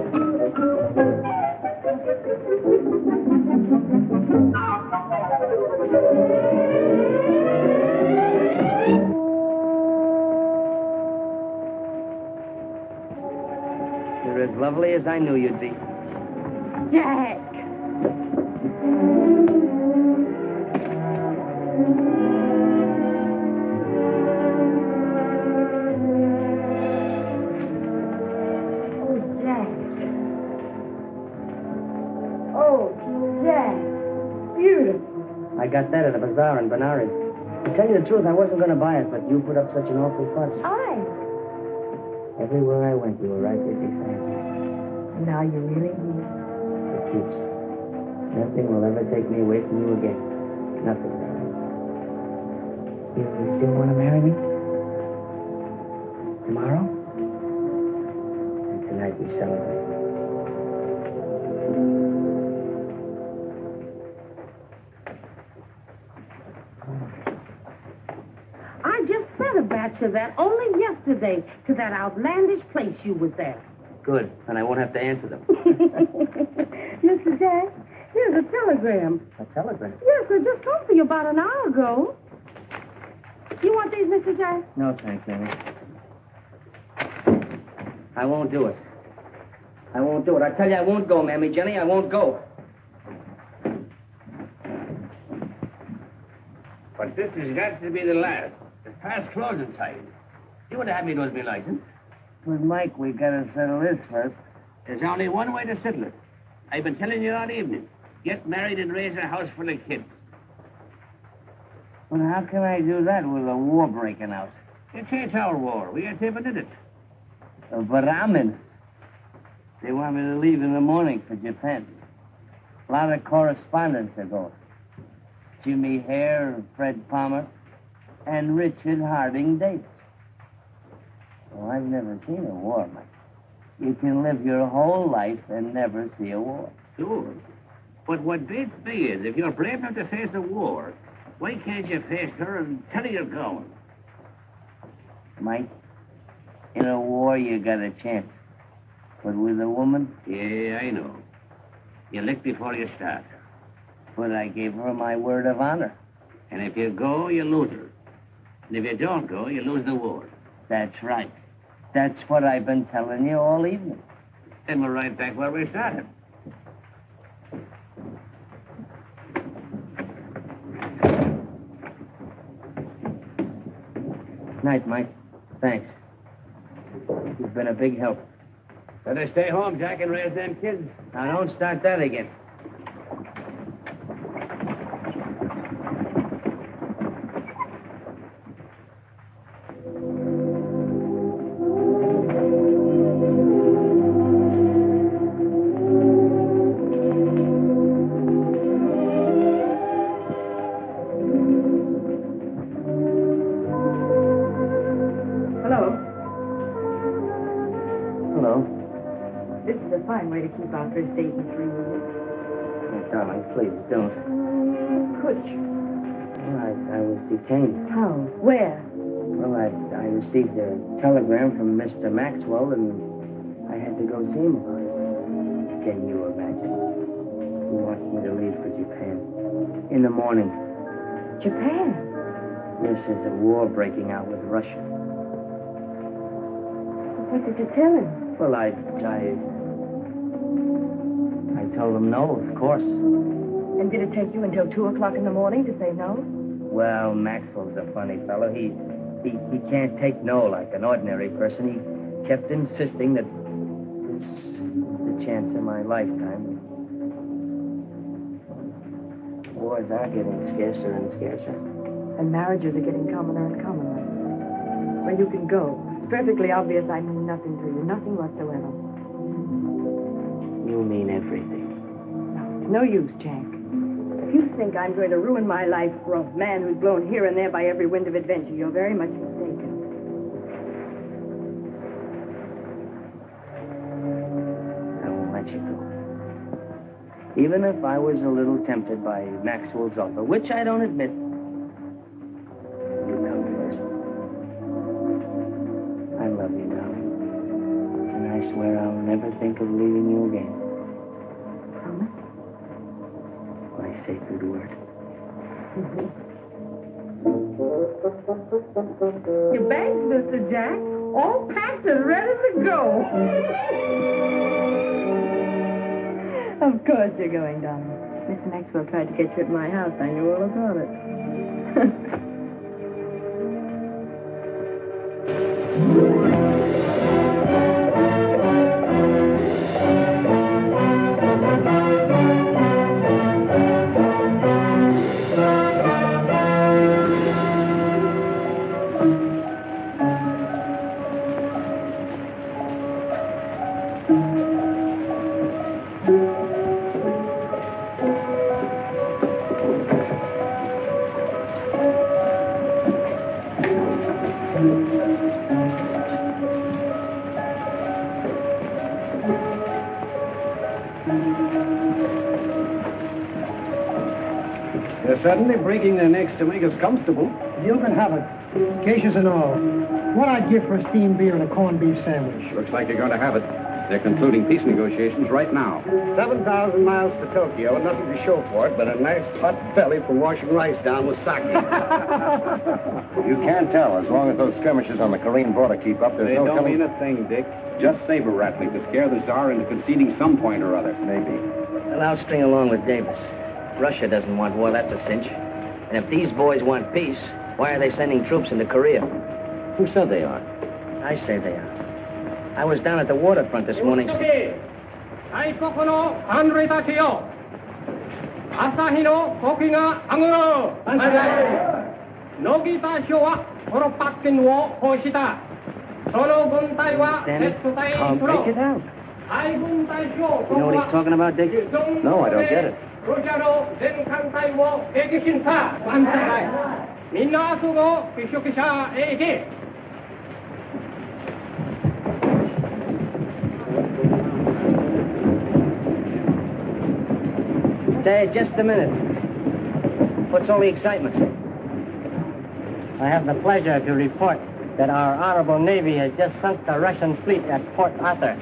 You're as lovely as I knew you'd be. Jack. I got that at a bazaar in Benares. To tell you the truth, I wasn't going to buy it, but you put up such an awful fuss. I. Everywhere I went, you were right with me, Sam. Now you really do. For keeps. Nothing will ever take me away from you again. Nothing, darling. You still want to marry me? Tomorrow? And tonight we celebrate. I just sent a batch of that only yesterday to that outlandish place you was at. Good, and I won't have to answer them. Mr. Jack, here's a telegram. A telegram? Yes, I just come for you about an hour ago. You want these, Mr. Jack? No, thanks, Annie. I won't do it. I won't do it. I tell you, I won't go, Mammy Jenny. I won't go. But this has got to be the last. It's past closing time. You would have had me lose my license. But, Mike, we gotta settle this first. There's only one way to settle it. I've been telling you all evening. Get married and raise a house full of kids. Well, how can I do that with a war breaking out? It ain't our war. We ain't even in it. But I'm in. They want me to leave in the morning for Japan. A lot of correspondence are going. Jimmy Hare, Fred Palmer, and Richard Harding Davis. Well, I've never seen a war, Mike. You can live your whole life and never see a war. Sure. But what beats me is, if you're brave enough to face a war, why can't you face her and tell her you're going? Mike, in a war, you got a chance. But with a woman? Yeah, I know. You lick before you start. But I gave her my word of honor. And if you go, you lose her. And if you don't go, you lose the war. That's right. That's what I've been telling you all evening. Then we're right back where we started. Night, Mike. Thanks. You've been a big help. Better stay home, Jack, and raise them kids. Now, don't start that again. Way to keep our first date in 3 minutes. Oh, darling, please don't. Could you? Well, I was detained. How? Where? Well, I received a telegram from Mr. Maxwell, and I had to go see him about it. Can you imagine? He wants me to leave for Japan. In the morning. Japan? Yes, there's a war breaking out with Russia. What did you tell him? Well, I told him no, of course. And did it take you until 2 o'clock in the morning to say no? Well, Maxwell's a funny fellow. He He can't take no like an ordinary person. He kept insisting that this is the chance of my lifetime. Wars are getting scarcer and scarcer. And marriages are getting commoner and commoner. Well, you can go. It's perfectly obvious I mean nothing to you. Nothing whatsoever. You mean everything. No use, Jack. If you think I'm going to ruin my life for a man who's blown here and there by every wind of adventure, you're very much mistaken. I won't let you go. Even if I was a little tempted by Maxwell's offer, which I don't admit, you come first. I love you, darling. And I swear I'll never think of leaving you again. Promise? My sacred word. Your bags, Mr. Jack, all packed and ready to go. Of course you're going, darling. Mr. Maxwell tried to get you at my house. I knew all about it. They're suddenly breaking their necks to make us comfortable. You can have it. Cases and all. What I'd give for a steamed beer and a corned beef sandwich. Looks like you're going to have it. They're concluding peace negotiations right now. 7,000 miles to Tokyo, and nothing to show for it but a nice hot belly for washing rice down with sake. You can't tell. As long as those skirmishes on the Korean border keep up, there's They no don't telling. mean a thing, Dick. Just saber rattling to scare the Tsar into conceding some point or other. Maybe. Well, I'll string along with Davis. Russia doesn't want war, that's a cinch. And if these boys want peace, why are they sending troops into Korea? Who said they are? I say they are. I was down at the waterfront this morning. I'll break it out. You know what he's talking about, Dick? No, I don't get it. Say, just a minute. What's all the excitement? I have the pleasure to report that our honorable Navy has just sunk the Russian fleet at Port Arthur.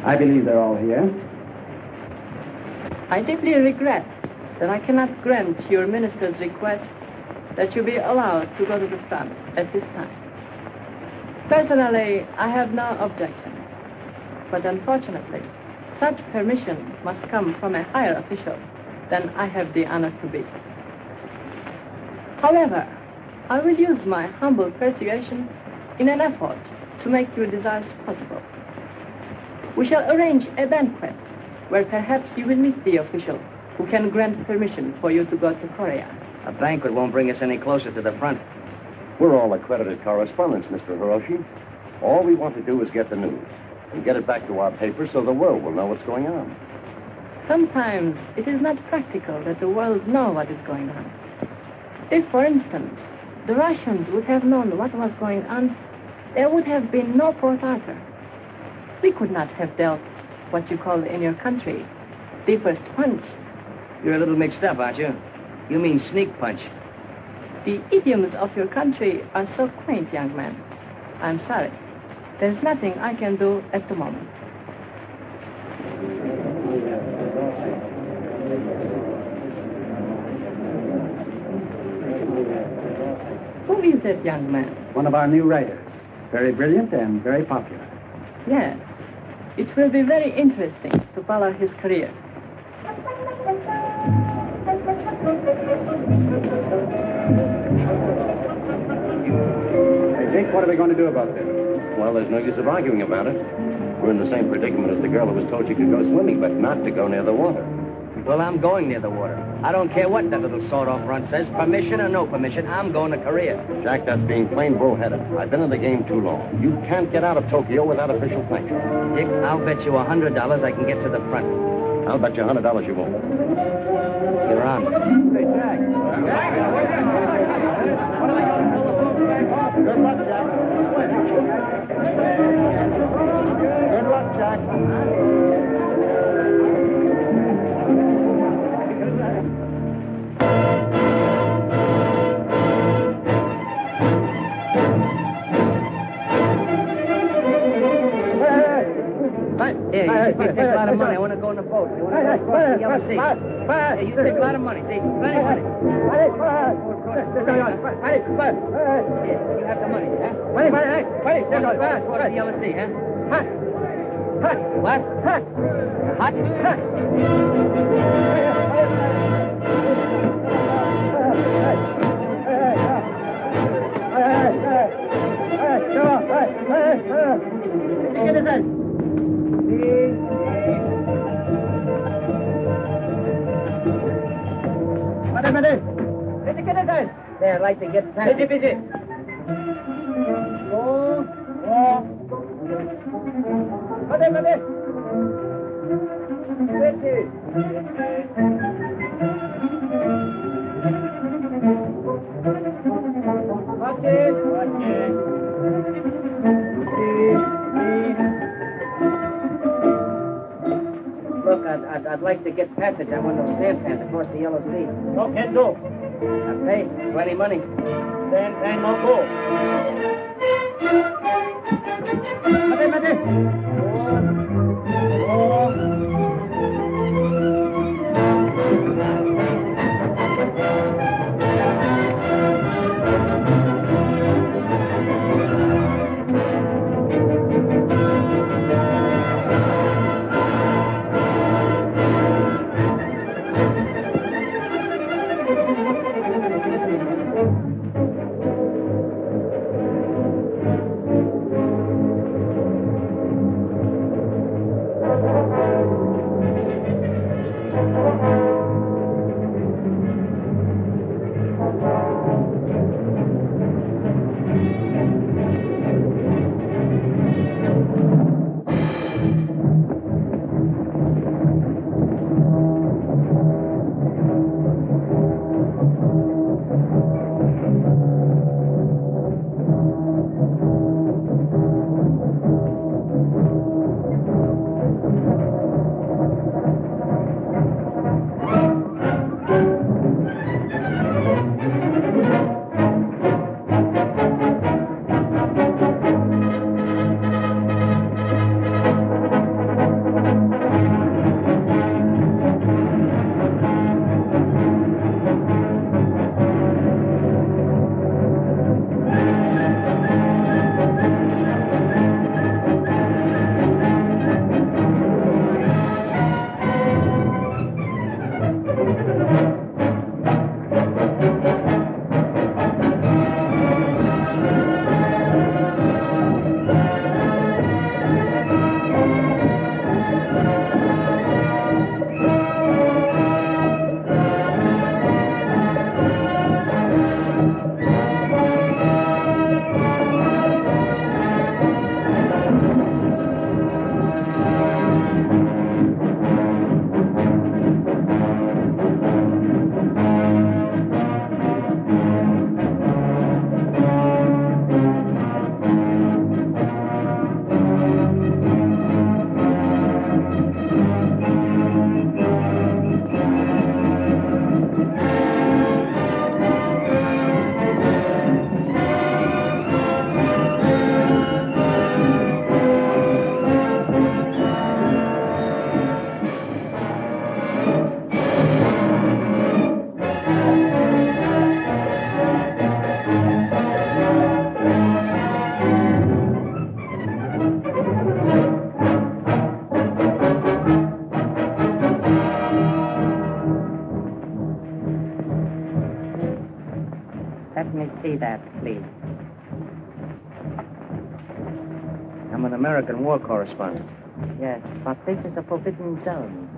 I believe they're all here. I deeply regret that I cannot grant your minister's request that you be allowed to go to the front at this time. Personally, I have no objection. But unfortunately, such permission must come from a higher official than I have the honor to be. However, I will use my humble persuasion in an effort to make your desires possible. We shall arrange a banquet where perhaps you will meet the official who can grant permission for you to go to Korea. A banquet won't bring us any closer to the front. We're all accredited correspondents, Mr. Hiroshi. All we want to do is get the news and get it back to our paper so the world will know what's going on. Sometimes it is not practical that the world know what is going on. If, for instance, the Russians would have known what was going on, there would have been no Port Arthur. We could not have dealt what you call in your country the first punch. You're a little mixed up, aren't you? You mean sneak punch. The idioms of your country are so quaint, young man. I'm sorry. There's nothing I can do at the moment. that young man? One of our new writers. Very brilliant and very popular. Yes. It will be very interesting to follow his career. Hey, Jake, what are we going to do about this? Well, there's no use of arguing about it. We're in the same predicament as the girl who was told she could go swimming, but not to go near the water. Well, I'm going near the water. I don't care what that little sawed-off runt says. Permission or no permission, I'm going to Korea. Jack, that's being plain bullheaded. I've been in the game too long. You can't get out of Tokyo without official sanction. Dick, I'll bet you $100 I can get to the front. I'll bet you $100 you won't. You're on. Hey, Jack. Good luck, Jack. Good luck, Jack. Here, you take a lot of money. I want to go in the boat. You want to go across the yellow sea. Hey, you take a lot of money. See, plenty of money. Here, you have the money, huh? Across the yellow sea, huh? What? Hot? There, I'd like to get past it. Busy. Look, I'd like to get passage. I want those sampans across the yellow sea. No, can't do. I pay. Plenty money. Then no go. Let me see that, please. I'm an American war correspondent. Yes, but this is a forbidden zone,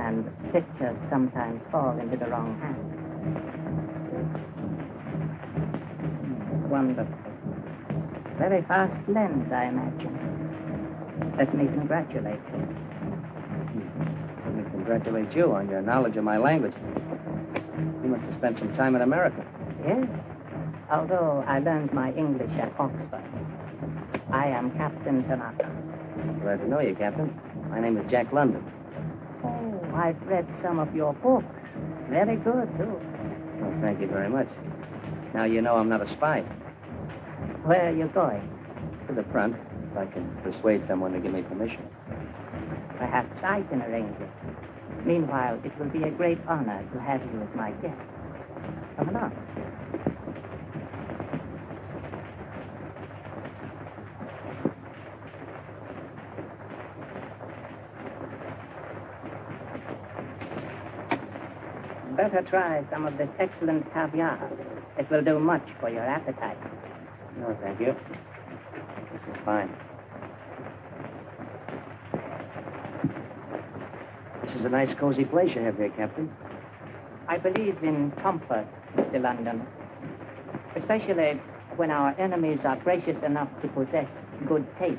and pictures sometimes fall into the wrong hands. Wonderful. Very fast lens, I imagine. Let me congratulate you. Let me congratulate you on your knowledge of my language. You must have spent some time in America. Yes, although I learned my English at Oxford. I am Captain Tanaka. Glad to know you, Captain. My name is Jack London. Oh, I've read some of your books. Very good, too. Well, thank you very much. Now you know I'm not a spy. Where are you going? To the front, if I can persuade someone to give me permission. Perhaps I can arrange it. Meanwhile, it will be a great honor to have you as my guest. Come along. Better try some of this excellent caviar. It will do much for your appetite. No, thank you. This is fine. This is a nice, cozy place you have here, Captain. I believe in comfort, Mr. London. Especially when our enemies are gracious enough to possess good taste.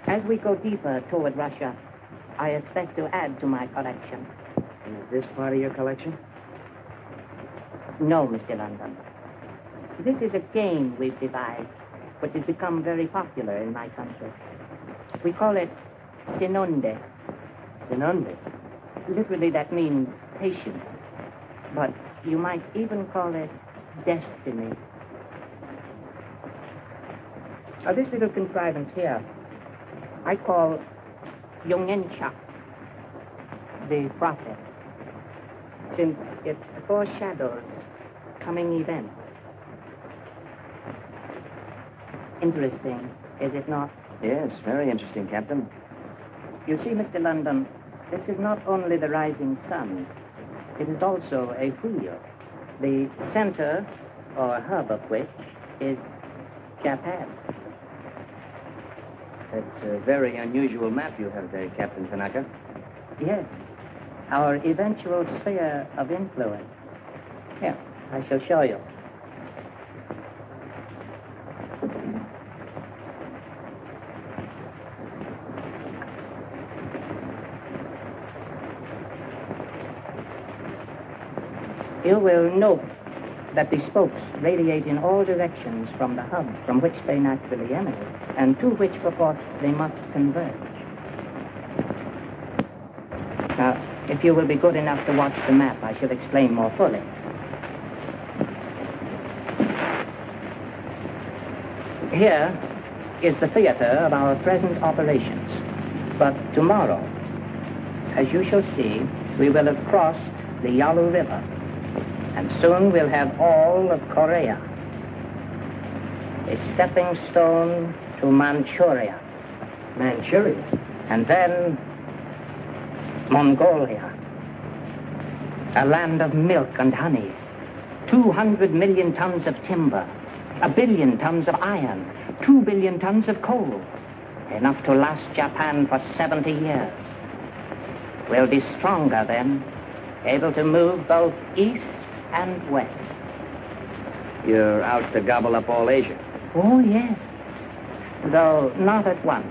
As we go deeper toward Russia, I expect to add to my collection. Is this part of your collection? No, Mr. London. This is a game we've devised, which has become very popular in my country. We call it Sinonde. Sinonde? Literally, that means patience. But you might even call it destiny. Now, this little contrivance here, I call Yongencha, the prophet, since it foreshadows coming events. Interesting, is it not? Yes, very interesting, Captain. You see, Mr. London, this is not only the rising sun, it is also a wheel, the center, or hub of which, is Japan. It's a very unusual map you have there, Captain Tanaka. Yes, our eventual sphere of influence. Here, I shall show you. You will note that the spokes radiate in all directions from the hub from which they naturally emanate, and to which, perforce, they must converge. Now, if you will be good enough to watch the map, I shall explain more fully. Here is the theater of our present operations. But tomorrow, as you shall see, we will have crossed the Yalu River. And soon we'll have all of Korea. A stepping stone to Manchuria. Manchuria? And then Mongolia. A land of milk and honey. 200 million tons of timber. 1 billion tons of iron. 2 billion tons of coal. Enough to last Japan for 70 years. We'll be stronger then, able to move both east and west. You're out to gobble up all Asia? Oh, yes. Though not at once.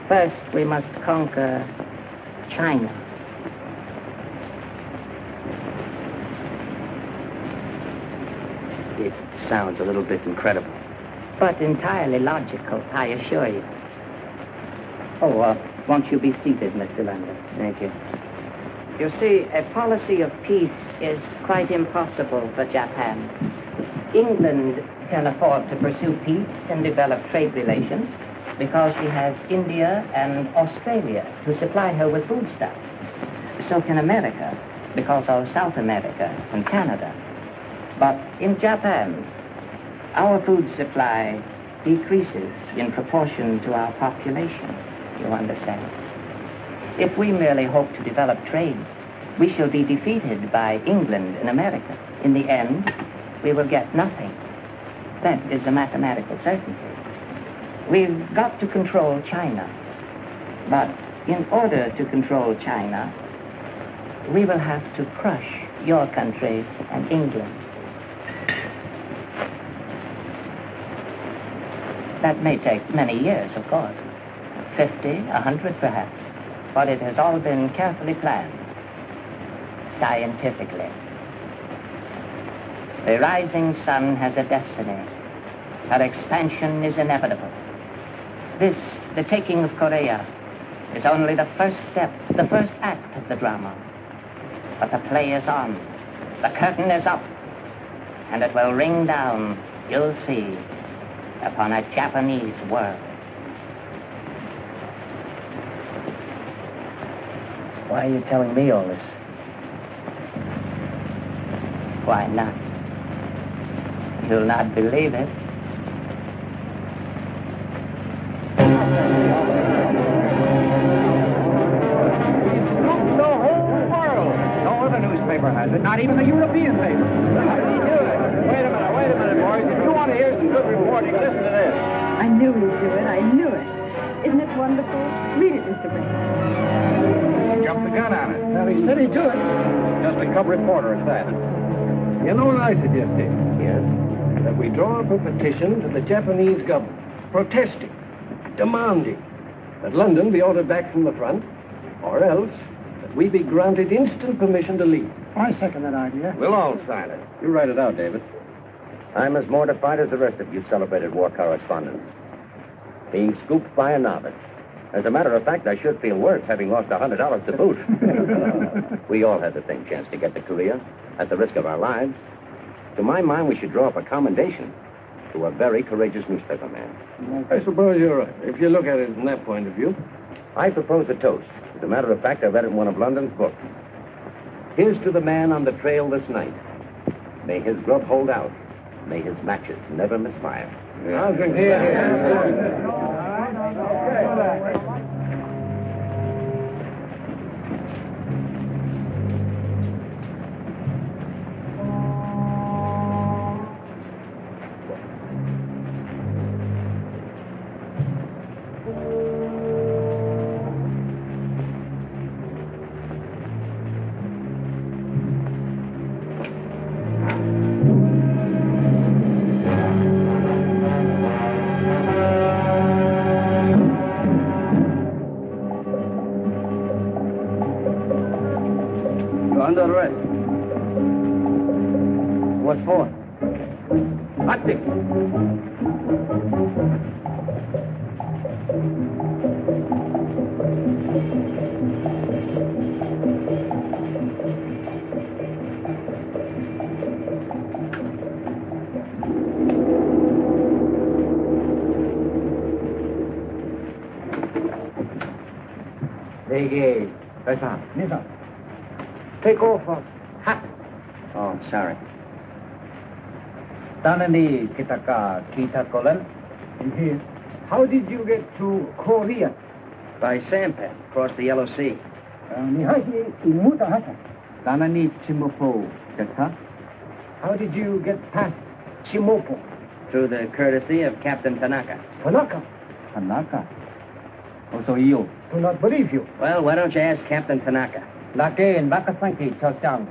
First, we must conquer China. It sounds a little bit incredible. But entirely logical, I assure you. Oh, won't you be seated, Mr. London? Thank you. You see, a policy of peace is quite impossible for Japan. England can afford to pursue peace and develop trade relations because she has India and Australia to supply her with foodstuffs. So can America, because of South America and Canada. But in Japan, our food supply decreases in proportion to our population, you understand. If we merely hope to develop trade, we shall be defeated by England and America. In the end, we will get nothing. That is a mathematical certainty. We've got to control China. But in order to control China, we will have to crush your country and England. That may take many years, of course. 50, 100 perhaps. But it has all been carefully planned, scientifically. The rising sun has a destiny. Her expansion is inevitable. This, the taking of Korea, is only the first step, the first act of the drama. But the play is on. The curtain is up. And it will ring down, you'll see, upon a Japanese world. Why are you telling me all this? Why not? You'll not believe it. Has it? Not even the European paper. Wait a minute, boys. If you want to hear some good reporting, listen to this. I knew he'd do it. I knew it. Isn't it wonderful? Read it, Mr. Bronston. Jumped the gun on it. Well, he said he'd do it. Just a cub reporter at that. You know what I suggested? Yes. That we draw up a petition to the Japanese government, protesting, demanding that London be ordered back from the front, or else that we be granted instant permission to leave. I second that idea. We'll all sign it. You write it out, David. I'm as mortified as the rest of you celebrated war correspondents. Being scooped by a novice. As a matter of fact, I should feel worse having lost $100 to boot. We all had the same chance to get to Korea at the risk of our lives. To my mind, we should draw up a commendation to a very courageous newspaper man. I suppose you're right, if you look at it from that point of view. I propose a toast. As a matter of fact, I read it in one of London's books. Here's to the man on the trail this night. May his grub hold out. May his matches never miss fire. Yeah. I'll drink here. Under arrest. What for? Nothing. Take off hat. Oh, sorry. Tanani kitaka kita kolan. Here. How did you get to Korea? By sampan, across the Yellow Sea. Nihashi imuta hata. Tanani chimopo jata. How did you get past Chimopo? Through the courtesy of Captain Tanaka. Tanaka? Tanaka? Also you. Do not believe you. Well, why don't you ask Captain Tanaka? Lake and Nakasanki, Chosang.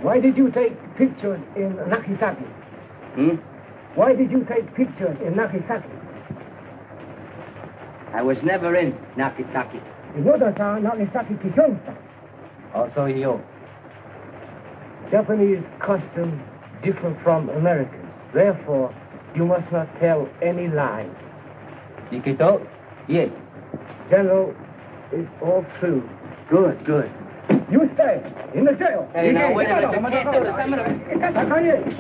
Why did you take pictures in Nagasaki? Why did you take pictures in Nagasaki? I was never in Nagasaki. Inoda-san, Nagasaki Kishon-san. Also you. Japanese customs differ from Americans. Therefore, you must not tell any lies. Ikito? Yes. General, it's all true. Good, good. You stay in the jail. Hey, now, wait a minute. You can't do this. I'm gonna...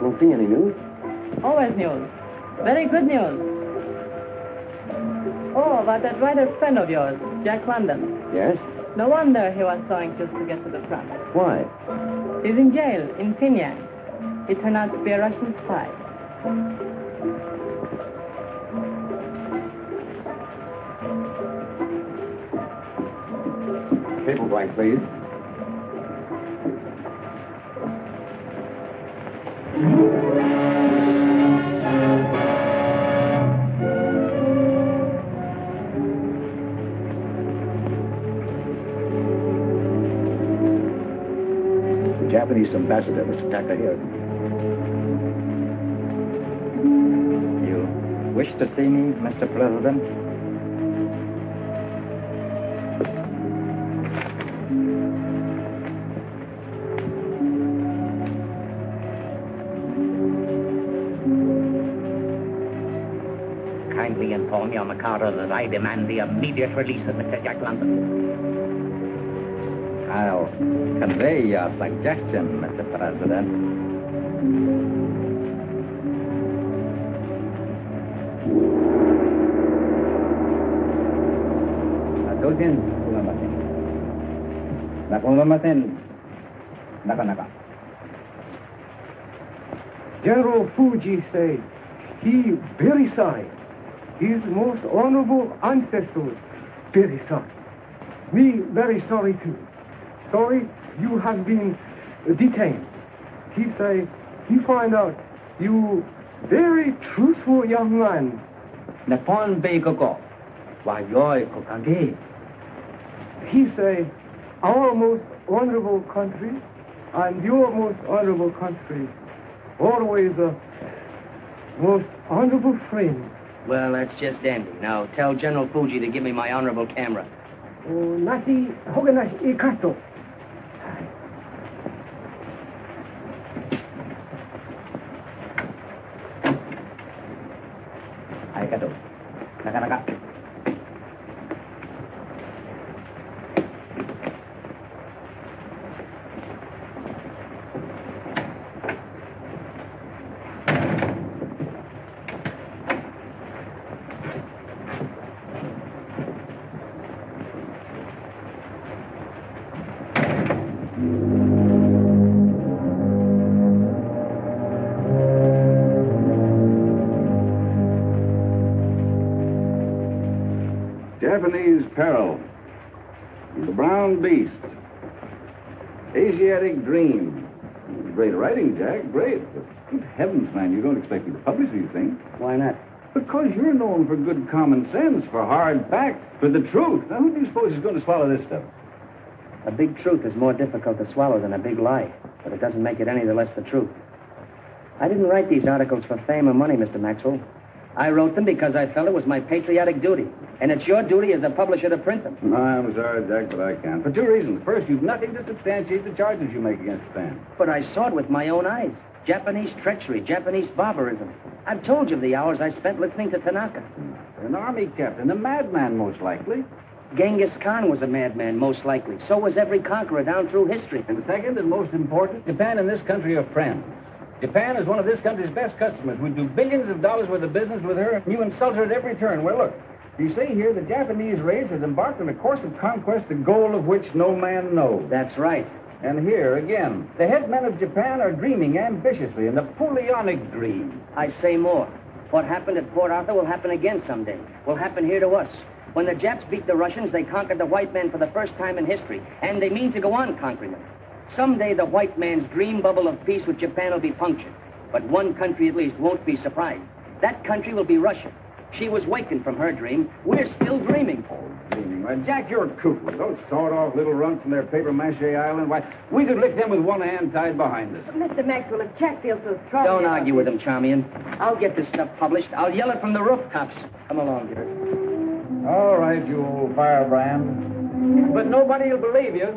Don't see any news. Always news. Very good news. Oh, about that writer friend of yours, Jack London. Yes? No wonder he was so anxious to get to the front. Why? He's in jail in Pyongyang. He turned out to be a Russian spy. Table blank, please. The Japanese ambassador, Mr. Tanaka, here. You wish to see me, Mr. President? Kindly inform your Mikado that I demand the immediate release of Mr. Jack London. I'll convey your suggestion, Mr. President. Dogen, Nakumamasen. Naka. General Fuji say he very sorry. His most honorable ancestors very sorry. Me very sorry too. Sorry you have been detained. He say he find out you very truthful young man. Nepon Beikoko. Wayoi Kokage. He say our most honorable country and your most honorable country always a most honorable friend. Well, that's just dandy. Now, tell General Fuji to give me my honorable camera. Nasi Hoganashi Ikato. Arigato. Naka. Japanese peril. The brown beast. Asiatic dream. Great writing, Jack. Great. But good heavens, man, you don't expect me to publish these things. Why not? Because you're known for good common sense, for hard facts, for the truth. Now, who do you suppose is going to swallow this stuff? A big truth is more difficult to swallow than a big lie, but it doesn't make it any the less the truth. I didn't write these articles for fame or money, Mr. Maxwell. I wrote them because I felt it was my patriotic duty, and it's your duty as a publisher to print them. I'm sorry, Jack, but I can't. For two reasons. First, you've nothing to substantiate the charges you make against Stan. But I saw it with my own eyes. Japanese treachery, Japanese barbarism. I've told you the hours I spent listening to Tanaka. An army captain, a madman, most likely. Genghis Khan was a madman, most likely. So was every conqueror down through history. And second, and most important, Japan and this country are friends. Japan is one of this country's best customers. We do billions of dollars worth of business with her, and you insult her at every turn. Well, look, you see here, the Japanese race has embarked on a course of conquest, the goal of which no man knows. That's right. And here, again, the headmen of Japan are dreaming ambitiously, in the Napoleonic dream. I say more. What happened at Port Arthur will happen again someday. Will happen here to us. When the Japs beat the Russians, they conquered the white man for the first time in history, and they mean to go on conquering them. Someday the white man's dream bubble of peace with Japan will be punctured. But one country at least won't be surprised. That country will be Russia. She was wakened from her dream. We're still dreaming. Dreaming. Why, Jack, you're cuckoo. Those sawed-off little runts from their papier-mâché island, why, we could lick them with one hand tied behind us. Mr. Maxwell, if Jack feels so strongly... Don't argue with him, Charmian. I'll get this stuff published. I'll yell it from the rooftops. Come along, dear. All right, you old firebrand. But nobody will believe you.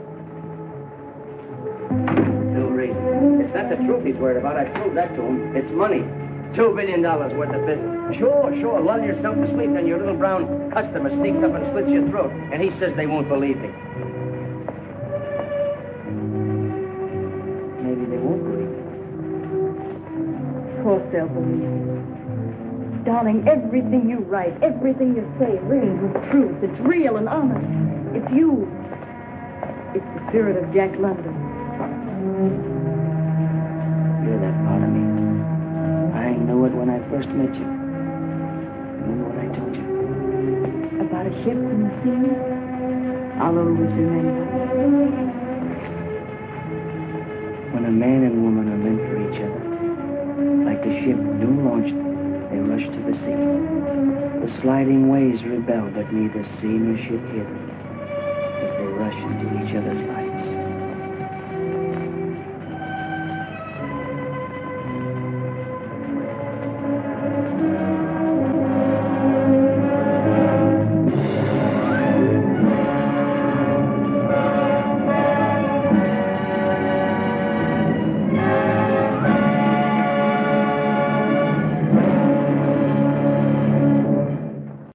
No reason. It's not the truth he's worried about. I proved that to him. It's money. $2 billion worth of business. Sure. Lull yourself to sleep, then your little brown customer sneaks up and slits your throat. And he says they won't believe me. Maybe they won't believe me. course they'll believe you. Darling, everything you write, everything you say rings with truth. It's real and honest. It's you. It's the spirit of Jack London. You're that part of me. I knew it when I first met you. I knew what I told you. About a ship in the sea, I'll always remember. When a man and woman are meant for each other, like the ship new launched, they rush to the sea. The sliding waves rebel, but neither sea nor ship hid as they rush into each other's life.